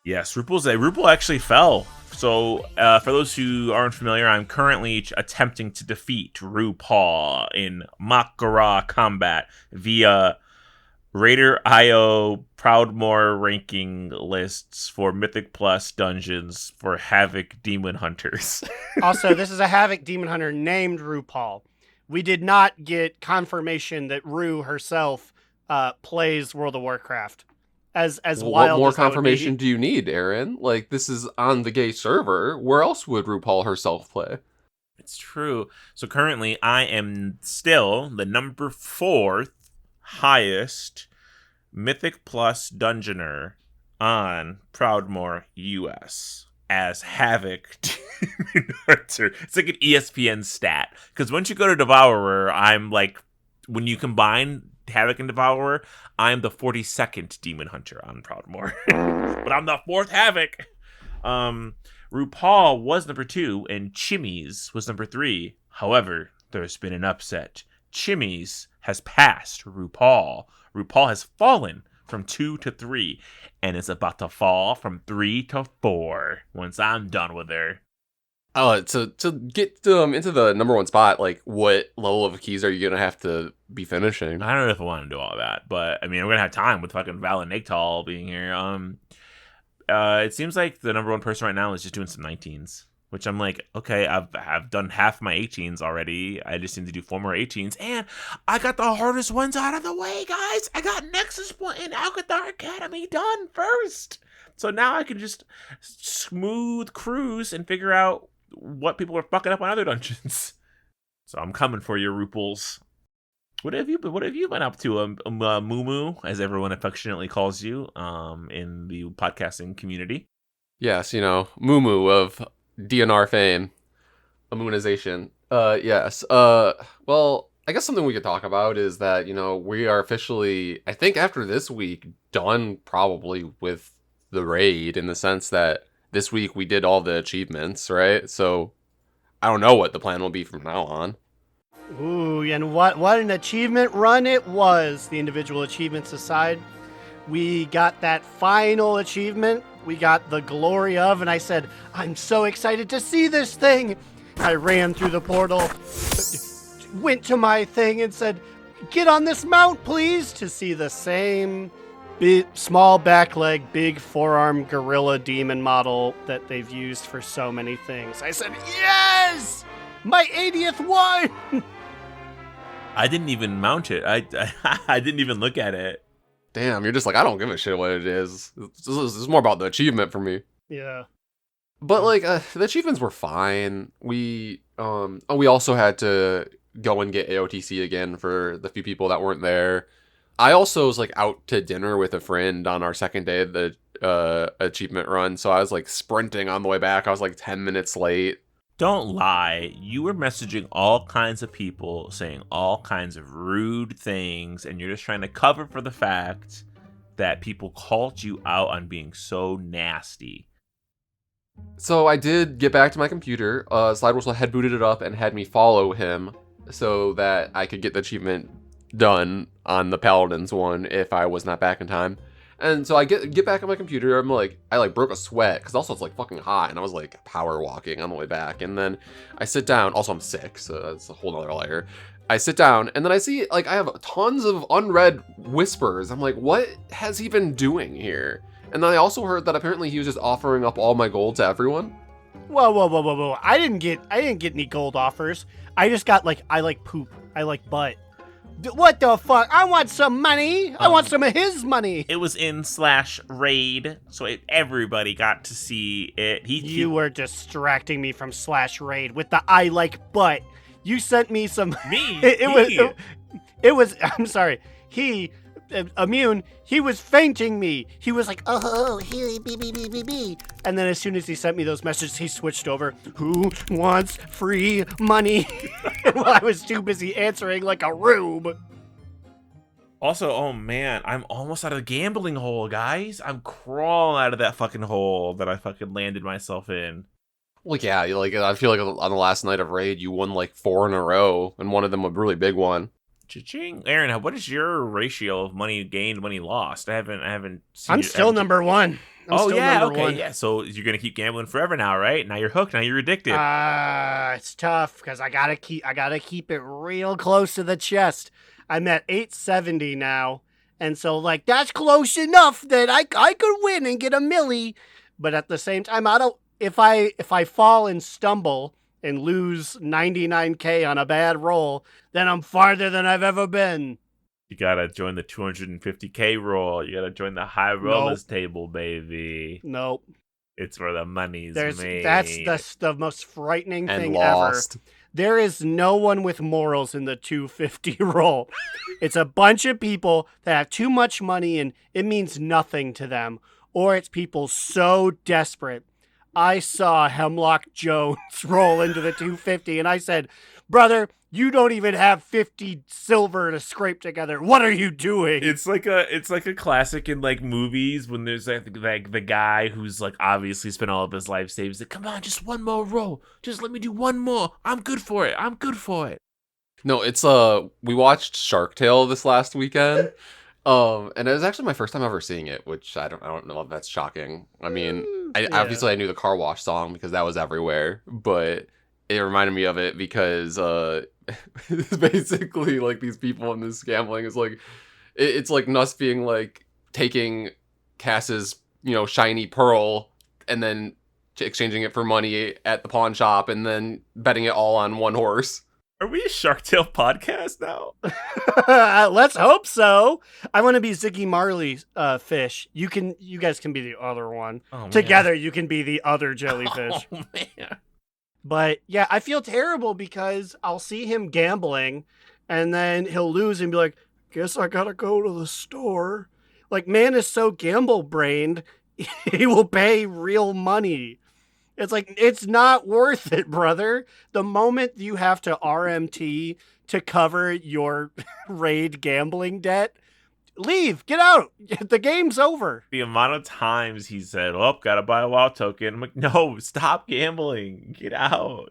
Yes, RuPaul actually fell. So, for those who aren't familiar, I'm currently attempting to defeat RuPaul in Makara combat via Raider.io Proudmoore ranking lists for Mythic Plus dungeons for Havoc Demon Hunters. Also, this is a Havoc Demon Hunter named RuPaul. we did not get confirmation that Rue herself plays World of Warcraft. As Well, wild what more as that would be. confirmation do you need, Aaron? Like, this is on the gay server. Where else would RuPaul herself play? It's true. So currently, I am still the number 4th highest Mythic Plus Dungeoner on Proudmoore US as Havoc Demon Hunter. It's like an ESPN stat. Because once you go to Devourer, I'm like, when you combine Havoc and Devourer, I'm the 42nd Demon Hunter on Proudmoore. But I'm the 4th Havoc. RuPaul was number 2 and Chimmy's was number 3. However, there's been an upset. Chimmy's has passed RuPaul. RuPaul has fallen from 2 to 3 and is about to fall from 3 to 4 once I'm done with her. To get into the number 1 spot, like, what level of keys are you going to have to be finishing? I don't know if I want to do all that, but I mean, we're going to have time with fucking Val and Nigtal being here. It seems like the number 1 person right now is just doing some 19s, which I'm like, okay, I've done half my 18s already. I just need to do 4 more 18s, and I got the hardest ones out of the way, guys. I got Nexus Point and Alcathar Academy done first, so now I can just smooth cruise and figure out what people are fucking up on other dungeons. So I'm coming for you, RuPauls. What have you been up to, Moo, as everyone affectionately calls you, in the podcasting community? Yes, Moo of DNR fame, Immunization. Yes. Well, I guess something we could talk about is that, we are officially, I think after this week, done probably with the raid, in the sense that this week we did all the achievements, right? So I don't know what the plan will be from now on. Ooh, and what an achievement run it was. The individual achievements aside, we got that final achievement. We got the glory of, and I said, I'm so excited to see this thing. I ran through the portal, went to my thing and said, get on this mount, please, to see the same small back leg, big forearm gorilla demon model that they've used for so many things. I said, yes! My 80th one! I didn't even mount it. I didn't even look at it. Damn, you're just like, I don't give a shit what it is. This is more about the achievement for me. Yeah. But like, the achievements were fine. We also had to go and get AOTC again for the few people that weren't there. I also was like out to dinner with a friend on our second day of the achievement run, so I was like sprinting on the way back. I was like 10 minutes late. Don't lie. You were messaging all kinds of people saying all kinds of rude things, and you're just trying to cover for the fact that people called you out on being so nasty. So I did get back to my computer. Slidewhistle had booted it up and had me follow him so that I could get the achievement done on the Paladins one if I was not back in time. And so I get back on my computer. I'm like, I broke a sweat because also it's like fucking hot, and I was like power walking on the way back. And then I sit down. Also, I'm sick, so that's a whole nother layer. I sit down, and then I see like I have tons of unread whispers. I'm like, what has he been doing here? And then I also heard that apparently he was just offering up all my gold to everyone. Whoa. I didn't get any gold offers. I just got I like poop. I like butt. What the fuck? I want some money. I want some of his money. It was in /raid, so everybody got to see it. You were distracting me from /raid with the I like butt. You sent me some. Me. It was. I'm sorry. Immune. He was fainting me. He was like, oh, be. And then as soon as he sent me those messages, he switched over. Who wants free money? Well, I was too busy answering like a rube. Also, oh man, I'm almost out of the gambling hole, guys. I'm crawling out of that fucking hole that I fucking landed myself in. Well, yeah, I feel like on the last night of raid, you won 4 in a row, and one of them a really big one. Cha-ching. Aaron, what is your ratio of money gained, money lost? I haven't seen. I'm still number one. Yeah. So you're gonna keep gambling forever now, right? Now you're hooked. Now you're addicted. It's tough because I gotta keep it real close to the chest. I'm at 870 now, and so that's close enough that I could win and get a milli. But at the same time, if I fall and stumble and lose 99K on a bad roll, then I'm farther than I've ever been. You gotta join the 250K roll. You gotta join the high rollers table, baby. Nope. It's where the money's made. That's the most frightening And thing lost. ever. There is no one with morals in the 250 roll. It's a bunch of people that have too much money and it means nothing to them. Or it's people so desperate. I saw Hemlock Jones roll into the 250 and I said, brother, you don't even have 50 silver to scrape together. What are you doing? It's like a classic in like movies when there's like the guy who's like obviously spent all of his life savings. Like, come on, just one more roll. Just let me do one more. I'm good for it. No, it's we watched Shark Tale this last weekend. And it was actually my first time ever seeing it, which I don't know if that's shocking. I mean, obviously I knew the car wash song because that was everywhere, but it reminded me of it because it's basically like these people in this gambling is like it's like Nuss being like taking Cass's, shiny pearl and then exchanging it for money at the pawn shop and then betting it all on one horse. Are we a Shark Tale podcast now? Let's hope so. I want to be Ziggy Marley's fish. You guys can be the other one. Oh, Together, you can be the other jellyfish. Oh man. But yeah, I feel terrible because I'll see him gambling and then he'll lose and be like, guess I gotta go to the store. Like, man is so gamble brained, he will pay real money. It's like, it's not worth it, brother. The moment you have to RMT to cover your raid gambling debt, leave, get out. The game's over. The amount of times he said, "Oh, gotta buy a WoW token." I'm like, no, stop gambling. Get out.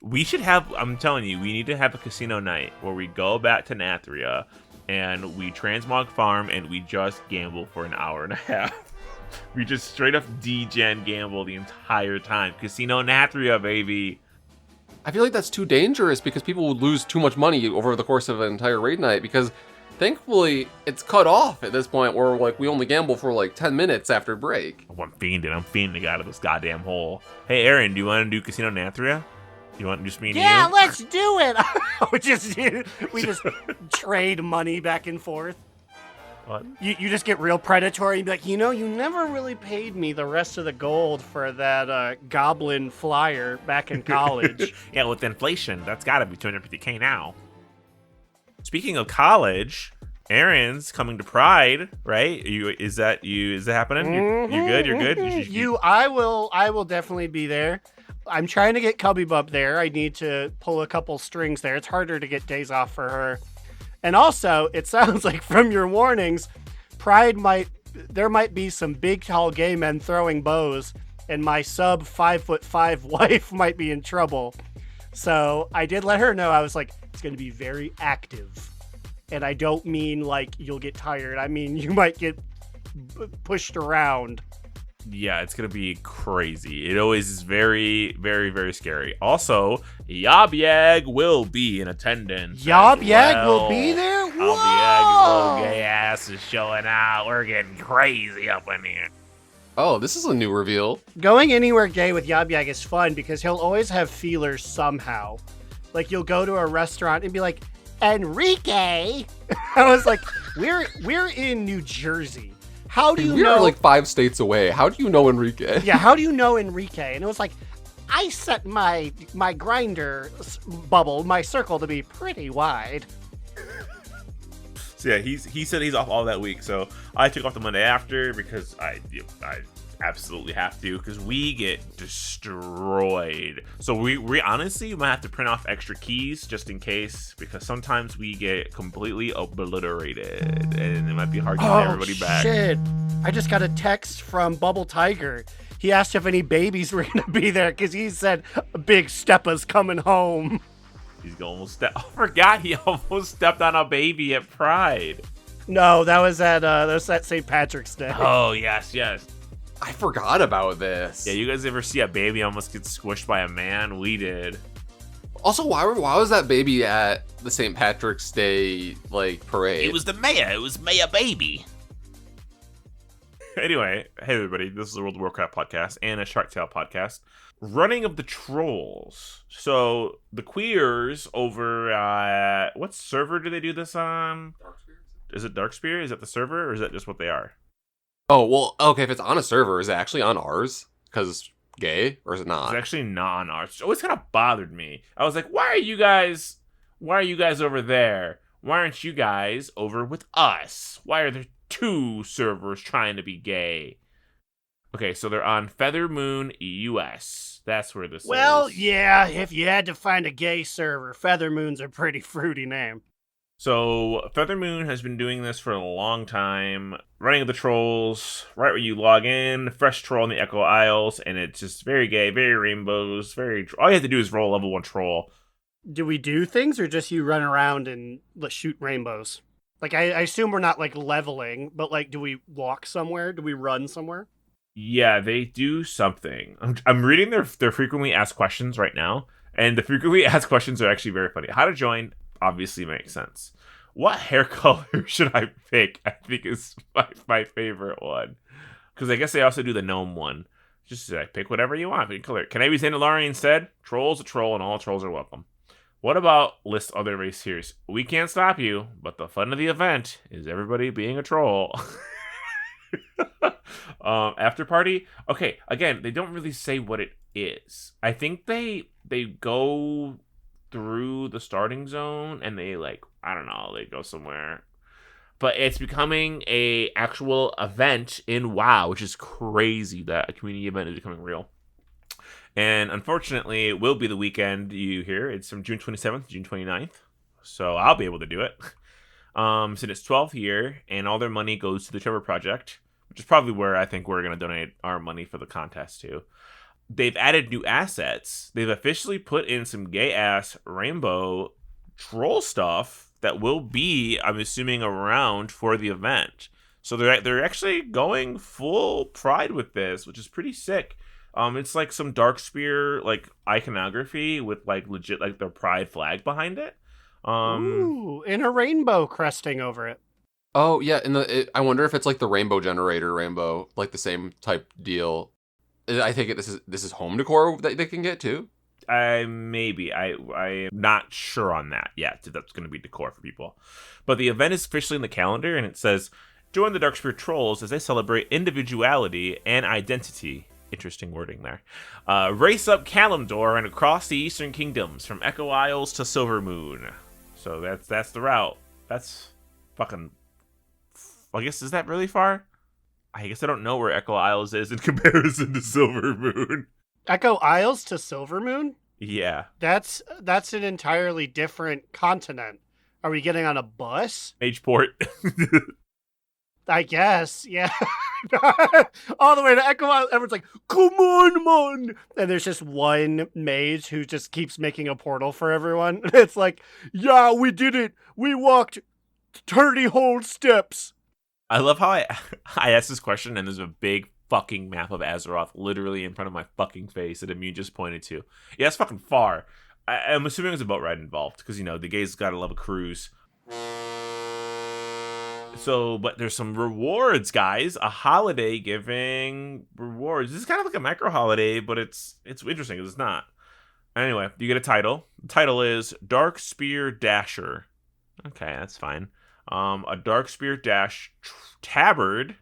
We should have, I'm telling you, we need to have a casino night where we go back to Nathria and we transmog farm and we just gamble for an hour and a half. We just straight up degen gamble the entire time. Casino Nathria, baby. I feel like that's too dangerous because people would lose too much money over the course of an entire raid night because thankfully it's cut off at this point where like we only gamble for like 10 minutes after break. Oh, I'm fiending to get out of this goddamn hole. Hey, Aaron, do you want to do Casino Nathria? You want just me and you? Yeah, let's do it. we just trade money back and forth. What? You just get real predatory and be like, you never really paid me the rest of the gold for that goblin flyer back in college. Yeah, with inflation, that's got to be 250K now. Speaking of college, Aaron's coming to Pride, right? Is that happening? You're good. I will definitely be there. I'm trying to get Cubby Bub there. I need to pull a couple strings there. It's harder to get days off for her. And also, it sounds like from your warnings, there might be some big, tall gay men throwing bows, and my sub 5'5" wife might be in trouble. So I did let her know. I was like, it's going to be very active. And I don't mean like you'll get tired. I mean, you might get pushed around. Yeah, it's going to be crazy. It always is very, very, very scary. Also, Yob-Yag will be in attendance. Yob-Yag will be there? Whoa! Yob-Yag's little gay ass is showing out. We're getting crazy up in here. Oh, this is a new reveal. Going anywhere gay with Yob-Yag is fun because he'll always have feelers somehow. Like, you'll go to a restaurant and be like, Enrique! I was like, we're in New Jersey. How do you know? We're like 5 states away. How do you know Enrique? Yeah, how do you know Enrique? And it was like, I set my grinder bubble, my circle, to be pretty wide. So yeah, he said he's off all that week. So I took off the Monday after because I absolutely have to because we get destroyed. So we honestly might have to print off extra keys just in case because sometimes we get completely obliterated and it might be hard to get everybody back. Shit. I just got a text from Bubble Tiger. He asked if any babies were going to be there because he said Big Steppa's coming home. He's almost I forgot he almost stepped on a baby at Pride. No, that was at St. Patrick's Day. Oh, yes. I forgot about this. Yeah, you guys ever see a baby almost get squished by a man? We did. Also, why was that baby at the St. Patrick's Day, parade? It was the mayor. It was Mayor Baby. Anyway, hey everybody, this is the World of Warcraft podcast and a Shark Tale podcast. Running of the Trolls. So the queers over at what server do they do this on? Is it Darkspear? Is that the server, or is that just what they are? Oh, well, okay, if it's on a server, is it actually on ours? Because gay, or is it not? It's actually not on ours. It always kind of bothered me. I was like, why are you guys over there? Why aren't you guys over with us? Why are there two servers trying to be gay? Okay, so they're on Feather Moon EUS. That's where this is. Well, yeah, if you had to find a gay server, Feather Moon's a pretty fruity name. So Feather Moon has been doing this for a long time. Running of the Trolls, right where you log in, fresh troll in the Echo Isles, and it's just very gay, very rainbows, all you have to do is roll level 1 troll. Do we do things, or just you run around and shoot rainbows? Like, I assume we're not, leveling, but, do we walk somewhere? Do we run somewhere? Yeah, they do something. I'm reading their frequently asked questions right now, and the frequently asked questions are actually very funny. How to join obviously makes sense. What hair color should I pick? I think is my favorite one. Because I guess they also do the gnome one. Just say, pick whatever you want. Pick color. Can I be Zandalari instead? Troll's a troll, and all trolls are welcome. What about list other race tiers? We can't stop you, but the fun of the event is everybody being a troll. After party. Okay, again, they don't really say what it is. I think they go through the starting zone and they I don't know, they go somewhere. But it's becoming a actual event in WoW, which is crazy that a community event is becoming real. And unfortunately, it will be the weekend you hear. It's from June 27th to June 29th. So I'll be able to do it. So it's 12th year, and all their money goes to the Trevor Project, which is probably where I think we're going to donate our money for the contest to. They've added new assets. They've officially put in some gay-ass rainbow troll stuff that will be, I'm assuming, around for the event. So they're actually going full pride with this, which is pretty sick. It's like some Darkspear iconography with legit their pride flag behind it. Ooh, and a rainbow cresting over it. Oh yeah, I wonder if it's like the rainbow generator rainbow, like the same type deal. I think this is home decor that they can get too. Maybe I am not sure on that yet. If that's going to be decor for people, but the event is officially in the calendar, and it says, "Join the Darkspear Trolls as they celebrate individuality and identity." Interesting wording there. Race up Kalimdor and across the Eastern Kingdoms from Echo Isles to Silvermoon. So that's the route. That's fucking. I guess, is that really far? I guess I don't know where Echo Isles is in comparison to Silvermoon. Echo Isles to Silvermoon? Yeah. That's an entirely different continent. Are we getting on a bus? Mageport. I guess, yeah. All the way to Echo Isles. Everyone's like, come on, man. And there's just one mage who just keeps making a portal for everyone. It's like, yeah, we did it. We walked 30 whole steps. I love how I asked this question, and there's a big fucking map of Azeroth literally in front of my fucking face that Immune just pointed to. Yeah, it's fucking far. I'm assuming there's a boat ride involved, because, the gays gotta love a cruise. So, but there's some rewards, guys. A holiday giving rewards. This is kind of like a micro holiday, but it's interesting because it's not. Anyway, you get a title. The title is Darkspear Dasher. Okay, that's fine. A Darkspear Dash tabard,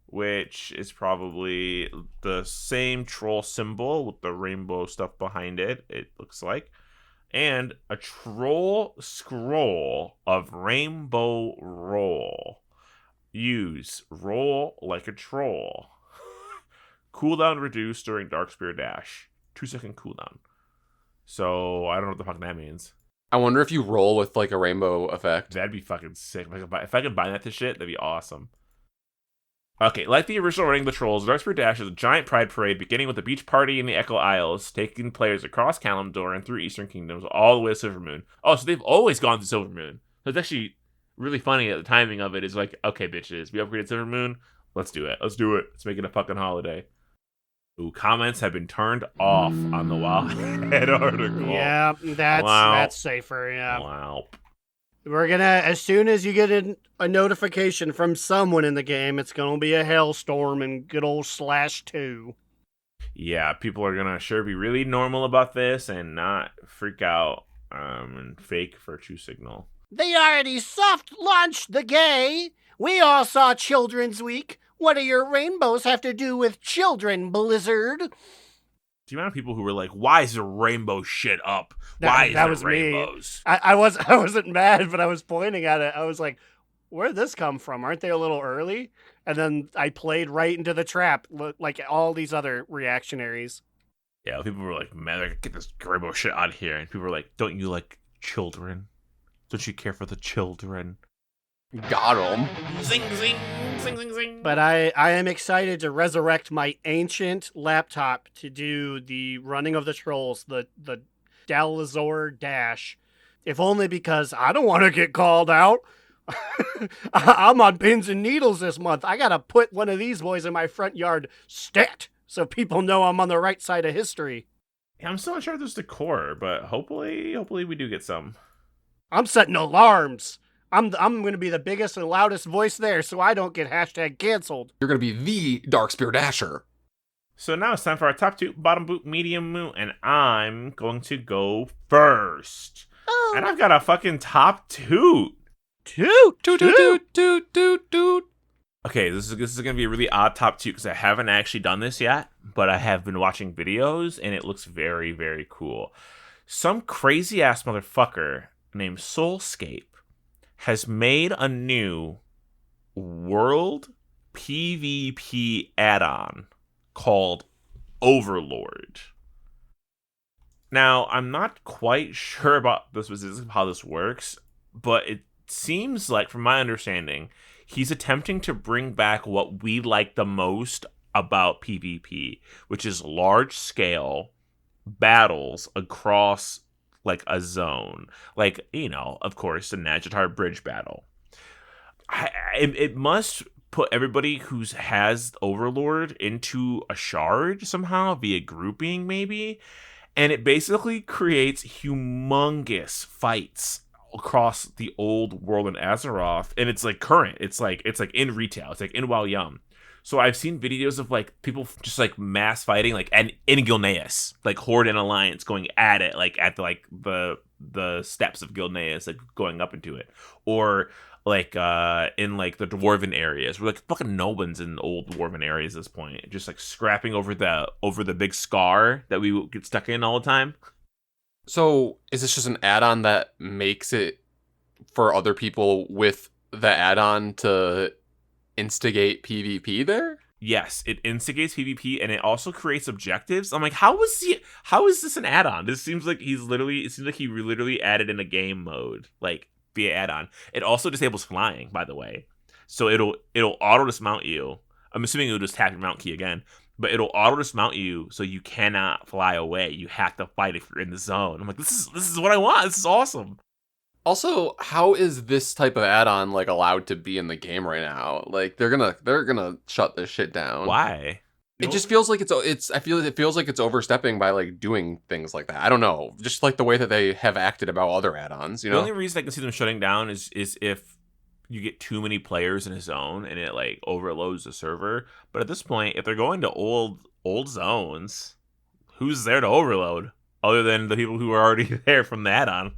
which is probably the same troll symbol with the rainbow stuff behind it, it looks like. And a troll scroll of rainbow roll. Use roll like a troll. Cooldown reduced during Darkspear Dash. 2-second cooldown. So I don't know what the fuck that means. I wonder if you roll with a rainbow effect. That'd be fucking sick. If I could buy that to shit, that'd be awesome. Okay, like the original Running the Trolls, Darkspear Dash is a giant pride parade beginning with a beach party in the Echo Isles, taking players across Kalimdor and through Eastern Kingdoms all the way to Silvermoon. Oh, so they've always gone to Silvermoon. So it's actually really funny that the timing of it is like, okay, bitches, we upgraded Silvermoon. Let's do it. Let's make it a fucking holiday. Ooh, comments have been turned off on the Wildhead article. Yeah, that's safer, yeah. Wow. We're gonna, as soon as you get a notification from someone in the game, it's gonna be a hailstorm in good old /2. Yeah, people are gonna sure be really normal about this and not freak out and fake virtue signal. They already soft launched the gay. We all saw Children's Week. What do your rainbows have to do with children, Blizzard? The amount of people who were like, "Why is the rainbow shit up? Why is that there was rainbows?" me. I wasn't mad, but I was pointing at it. I was like, where'd this come from? Aren't they a little early? And then I played right into the trap, like all these other reactionaries. Yeah, people were like, "Man, like, get this rainbow shit out of here!" And people were like, "Don't you like children? Don't you care for the children?" Got him. Zing, zing, zing, zing, zing. But I am excited to resurrect my ancient laptop to do the running of the trolls, the Dalazor Dash. If only because I don't want to get called out. I'm on pins and needles this month. I gotta put one of these boys in my front yard stat so people know I'm on the right side of history. Yeah, I'm still not sure if there's decor, but hopefully we do get some. I'm setting alarms. I'm going to be the biggest and loudest voice there so I don't get hashtag canceled. You're going to be the Darkspear Dasher. So now it's time for our top two, bottom boot, medium moot, and I'm going to go first. Oh. And I've got a fucking top toot. Toot. Okay, this is going to be a really odd top toot because I haven't actually done this yet, but I have been watching videos and it looks very, very cool. Some crazy ass motherfucker named Soulscape has made a new world PvP add-on called Overlord. Now, I'm not quite sure about the specifics of how this works, but it seems like, from my understanding, he's attempting to bring back what we like the most about PvP, which is large-scale battles across like a zone, like, you know, of course, the Najatar Bridge battle. It must put everybody who has Overlord into a shard somehow via grouping, maybe, and it basically creates humongous fights across the old world in Azeroth, and it's like current. It's like in retail. It's like in WoW Yum. So I've seen videos of like people just like mass fighting, like and in Gilneas, like Horde and Alliance going at it, like at the steps of Gilneas, like going up into it, or like in like the dwarven areas, we're like fucking no one's in old dwarven areas at this point, just like scrapping over the big scar that we get stuck in all the time. So is this just an add-on that makes it for other people with the add-on to instigate PvP there? Yes, it instigates PvP and it also creates objectives. I'm like, how is this an add-on? It seems like he literally added in a game mode, like via add-on. It also disables flying, by the way. So it'll auto dismount you. I'm assuming it'll just tap your mount key again, but it'll auto dismount you so you cannot fly away. You have to fight if you're in the zone. I'm like, this is what I want. This is awesome. Also, how is this type of add-on like allowed to be in the game right now? Like they're gonna shut this shit down. Why? It just feels like it feels like it's overstepping by like doing things like that. I don't know, just like the way that they have acted about other add-ons. You know, the only reason I can see them shutting down is if you get too many players in a zone and it like overloads the server. But at this point, if they're going to old zones, who's there to overload other than the people who are already there from the add-on?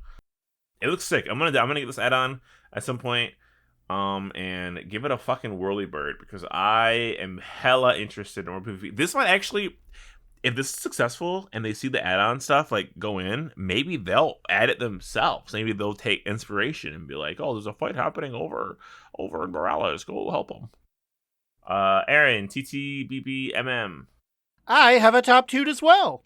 It looks sick. I'm gonna get this add-on at some point, and give it a fucking whirly bird because I am hella interested in more PvP. This might actually, if this is successful and they see the add-on stuff like go in, maybe they'll add it themselves. Maybe they'll take inspiration and be like, "Oh, there's a fight happening over in Morales. Go help them." Aaron, TTBBMM. I have a top toot as well.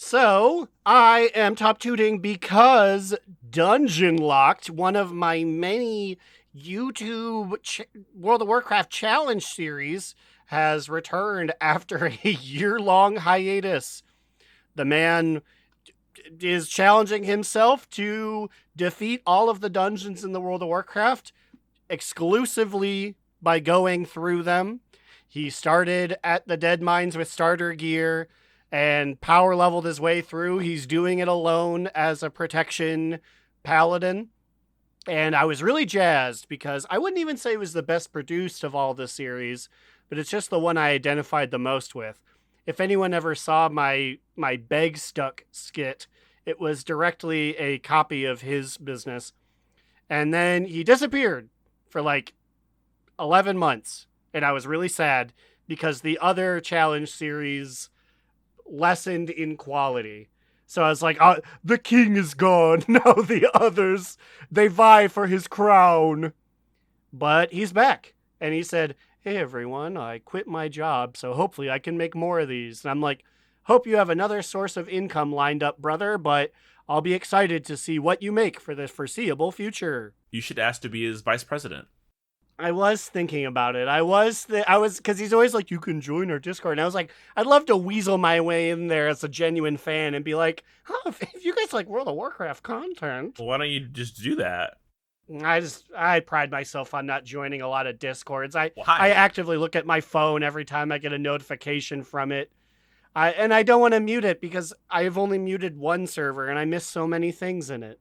So, I am top tooting because Dungeon Locked, one of my many YouTube World of Warcraft challenge series, has returned after a year-long hiatus. The man is challenging himself to defeat all of the dungeons in the World of Warcraft exclusively by going through them. He started at the Dead Mines with starter gear, and power leveled his way through. He's doing it alone as a protection paladin. And I was really jazzed because I wouldn't even say it was the best produced of all the series, but it's just the one I identified the most with. If anyone ever saw my Beg Stuck skit, it was directly a copy of his business. And then he disappeared for like 11 months. And I was really sad because the other challenge series lessened in quality. So I was like, oh, the king is gone. Now the others, they vie for his crown. But he's back. And he said, hey, everyone, I quit my job, so hopefully I can make more of these. And I'm like, hope you have another source of income lined up, brother, but I'll be excited to see what you make for the foreseeable future. You should ask to be his vice president. I was thinking about it. I was, because he's always like, you can join our Discord. And I was like, I'd love to weasel my way in there as a genuine fan and be like, oh, if you guys like World of Warcraft content. Well, why don't you just do that? I pride myself on not joining a lot of Discords. I Why? actively look at my phone every time I get a notification from it. I don't want to mute it because I've only muted one server and I miss so many things in it.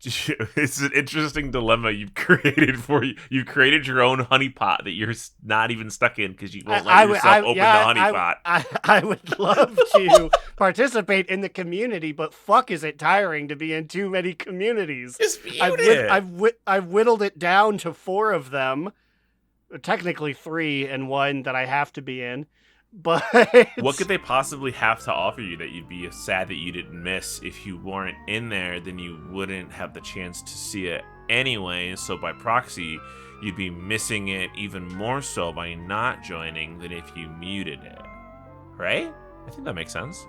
It's an interesting dilemma you've created for you. You created your own honeypot that you're not even stuck in because you won't let yourself open the honeypot. I would love to participate in the community, but fuck, is it tiring to be in too many communities? Just mute it. I've whittled it down to 4 of them, technically 3 and 1 that I have to be in. But what could they possibly have to offer you that you'd be sad that you didn't miss? If you weren't in there, then you wouldn't have the chance to see it anyway. So by proxy, you'd be missing it even more so by not joining than if you muted it. Right? I think that makes sense.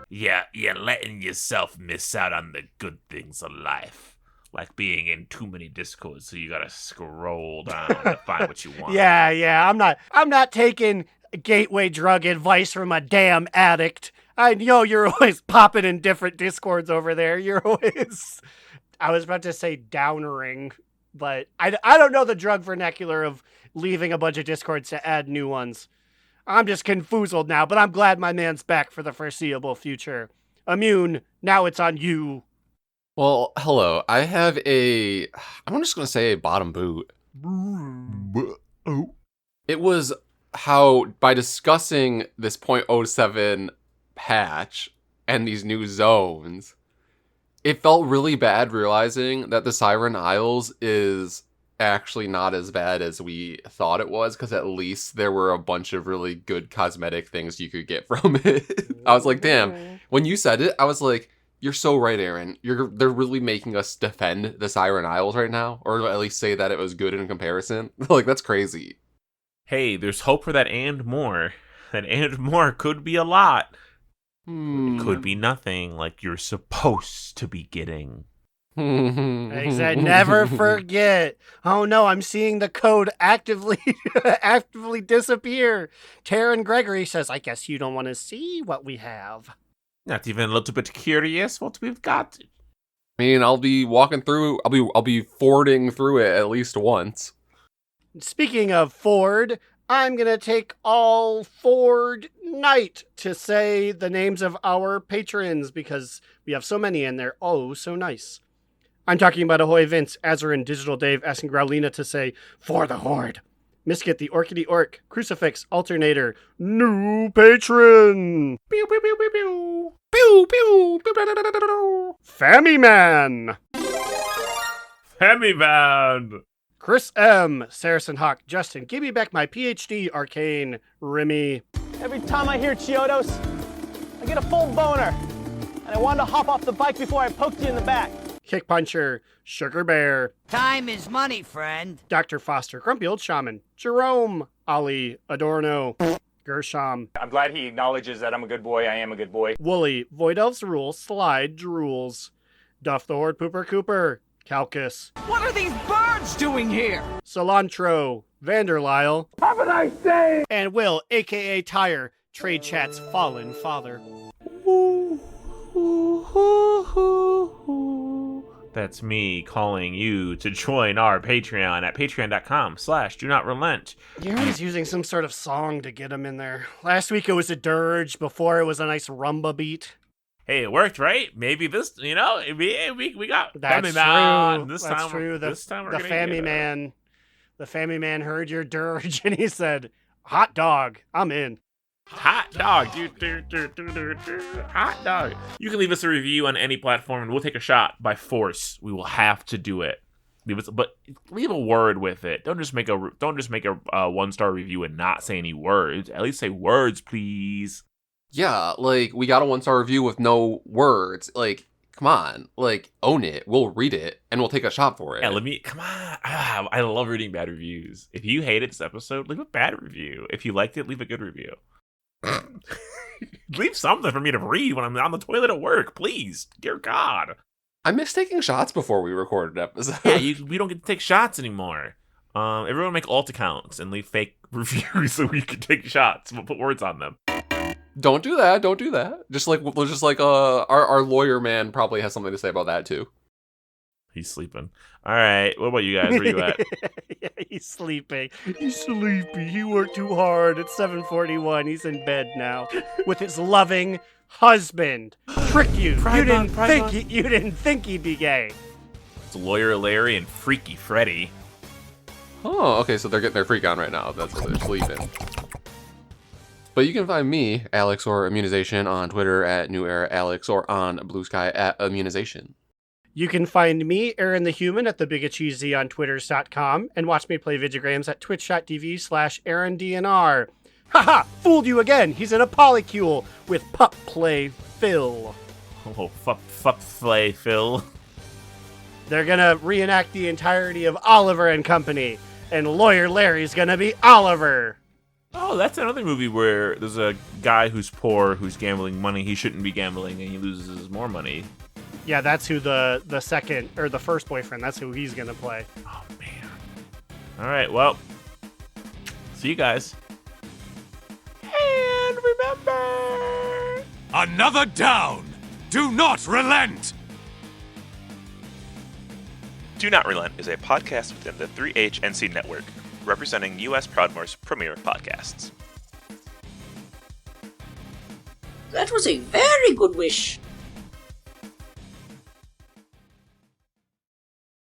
Yeah, you're letting yourself miss out on the good things of life. Like being in too many Discords, so you gotta scroll down to find what you want. Yeah, I'm not taking gateway drug advice from a damn addict. I know you're always popping in different Discords over there. You're always, I was about to say downering, but I don't know the drug vernacular of leaving a bunch of Discords to add new ones. I'm just confoozled now, but I'm glad my man's back for the foreseeable future. Immune, now it's on you. Well, hello. I have I'm just going to say a bottom boot. It was how, by discussing this .07 patch and these new zones, it felt really bad realizing that the Siren Isles is actually not as bad as we thought it was, because at least there were a bunch of really good cosmetic things you could get from it. I was like, damn. When you said it, I was like, you're so right, Aaron. They're really making us defend the Siren Isles right now, or at least say that it was good in comparison. Like, that's crazy. Hey, there's hope for that and more. That and more could be a lot. It could be nothing, like you're supposed to be getting. Exactly. Never forget. Oh no, I'm seeing the code actively disappear. Taryn Gregory says, I guess you don't want to see what we have. Not even a little bit curious what we've got. I mean, I'll be walking through. I'll be fording through it at least once. Speaking of Ford, I'm going to take all Ford night to say the names of our patrons because we have so many and they're oh so nice. I'm talking about Ahoy Vince, Azerin, Digital Dave, asking Growliina to say, for the Horde. Miskit, the Orchidee Orc, Crucifix, Alternator, new patron. Pew, pew, pew, pew, pew. Pew, pew, pew, pew, pew, pew, pew. Fammy Man. Fammy Man. Chris M., Saracen Hawk, Justin, give me back my PhD, Arcane, Remy. Every time I hear Chiodos, I get a full boner. And I wanted to hop off the bike before I poked you in the back. Kick Puncher, Sugar Bear. Time is money, friend. Dr. Foster, Grumpy Old Shaman, Jerome, Ali, Adorno, Gershom. I'm glad he acknowledges that I'm a good boy. I am a good boy. Wooly, Void Elves Rule, Slide, Drools. Duff the Horde, Pooper Cooper, Calcus. What are these birds doing here? Cilantro, Vanderlyle. Have a nice day! And Will, a.k.a. Tire, Trade Chat's Fallen Father. That's me calling you to join our Patreon at patreon.com/do-not-relent. You're always using some sort of song to get him in there. Last week it was a dirge. Before it was a nice rumba beat. Hey, it worked, right? Maybe this, we got That's Family Man. true. This That's time, true. This time we're the gonna Family get it. Man. The Family Man heard your dirge and he said, "Hot dog, I'm in." Hot dog. Hot dog. You can leave us a review on any platform and we'll take a shot by force. We will have to do it. Leave a word with it. Don't just make a 1-star review and not say any words. At least say words, please. Yeah, like, we got a 1-star review with no words. Like, come on. Like, own it. We'll read it, and we'll take a shot for it. Yeah, come on. I love reading bad reviews. If you hated this episode, leave a bad review. If you liked it, leave a good review. Leave something for me to read when I'm on the toilet at work, please. Dear God. I miss taking shots before we recorded an episode. Yeah, we don't get to take shots anymore. Everyone make alt accounts and leave fake reviews so we can take shots. We'll put words on them. Don't do that. Don't do that. Just like our lawyer man probably has something to say about that too. He's sleeping. All right. What about you guys? Where you at? Yeah, he's sleeping. He's sleepy. He worked too hard. It's 7:41. He's in bed now with his loving husband. Tricked you. You didn't think he'd be gay. It's Lawyer Larry and Freaky Freddy. Oh, okay. So they're getting their freak on right now. That's what they're sleeping. But you can find me, Alex or Immunization, on Twitter at New Era Alex or on Blue Sky at Immunization. You can find me, Aaron the Human, at the BigAcheesy on Twitters.com and watch me play videograms at twitch.tv/AaronDNR. Haha! Fooled you again! He's in a polycule with Pup Play Phil. Oh, fuck play, Phil. They're gonna reenact the entirety of Oliver and Company, and Lawyer Larry's gonna be Oliver. Oh, that's another movie where there's a guy who's poor, who's gambling money he shouldn't be gambling, and he loses more money. Yeah, that's who the second, or the first boyfriend, that's who he's gonna play. Oh, man. All right, well, see you guys. And remember... Another down! Do not relent! Do Not Relent is a podcast within the 3HNC network, representing U.S. Proudmoore's premier podcasts. That was a very good wish.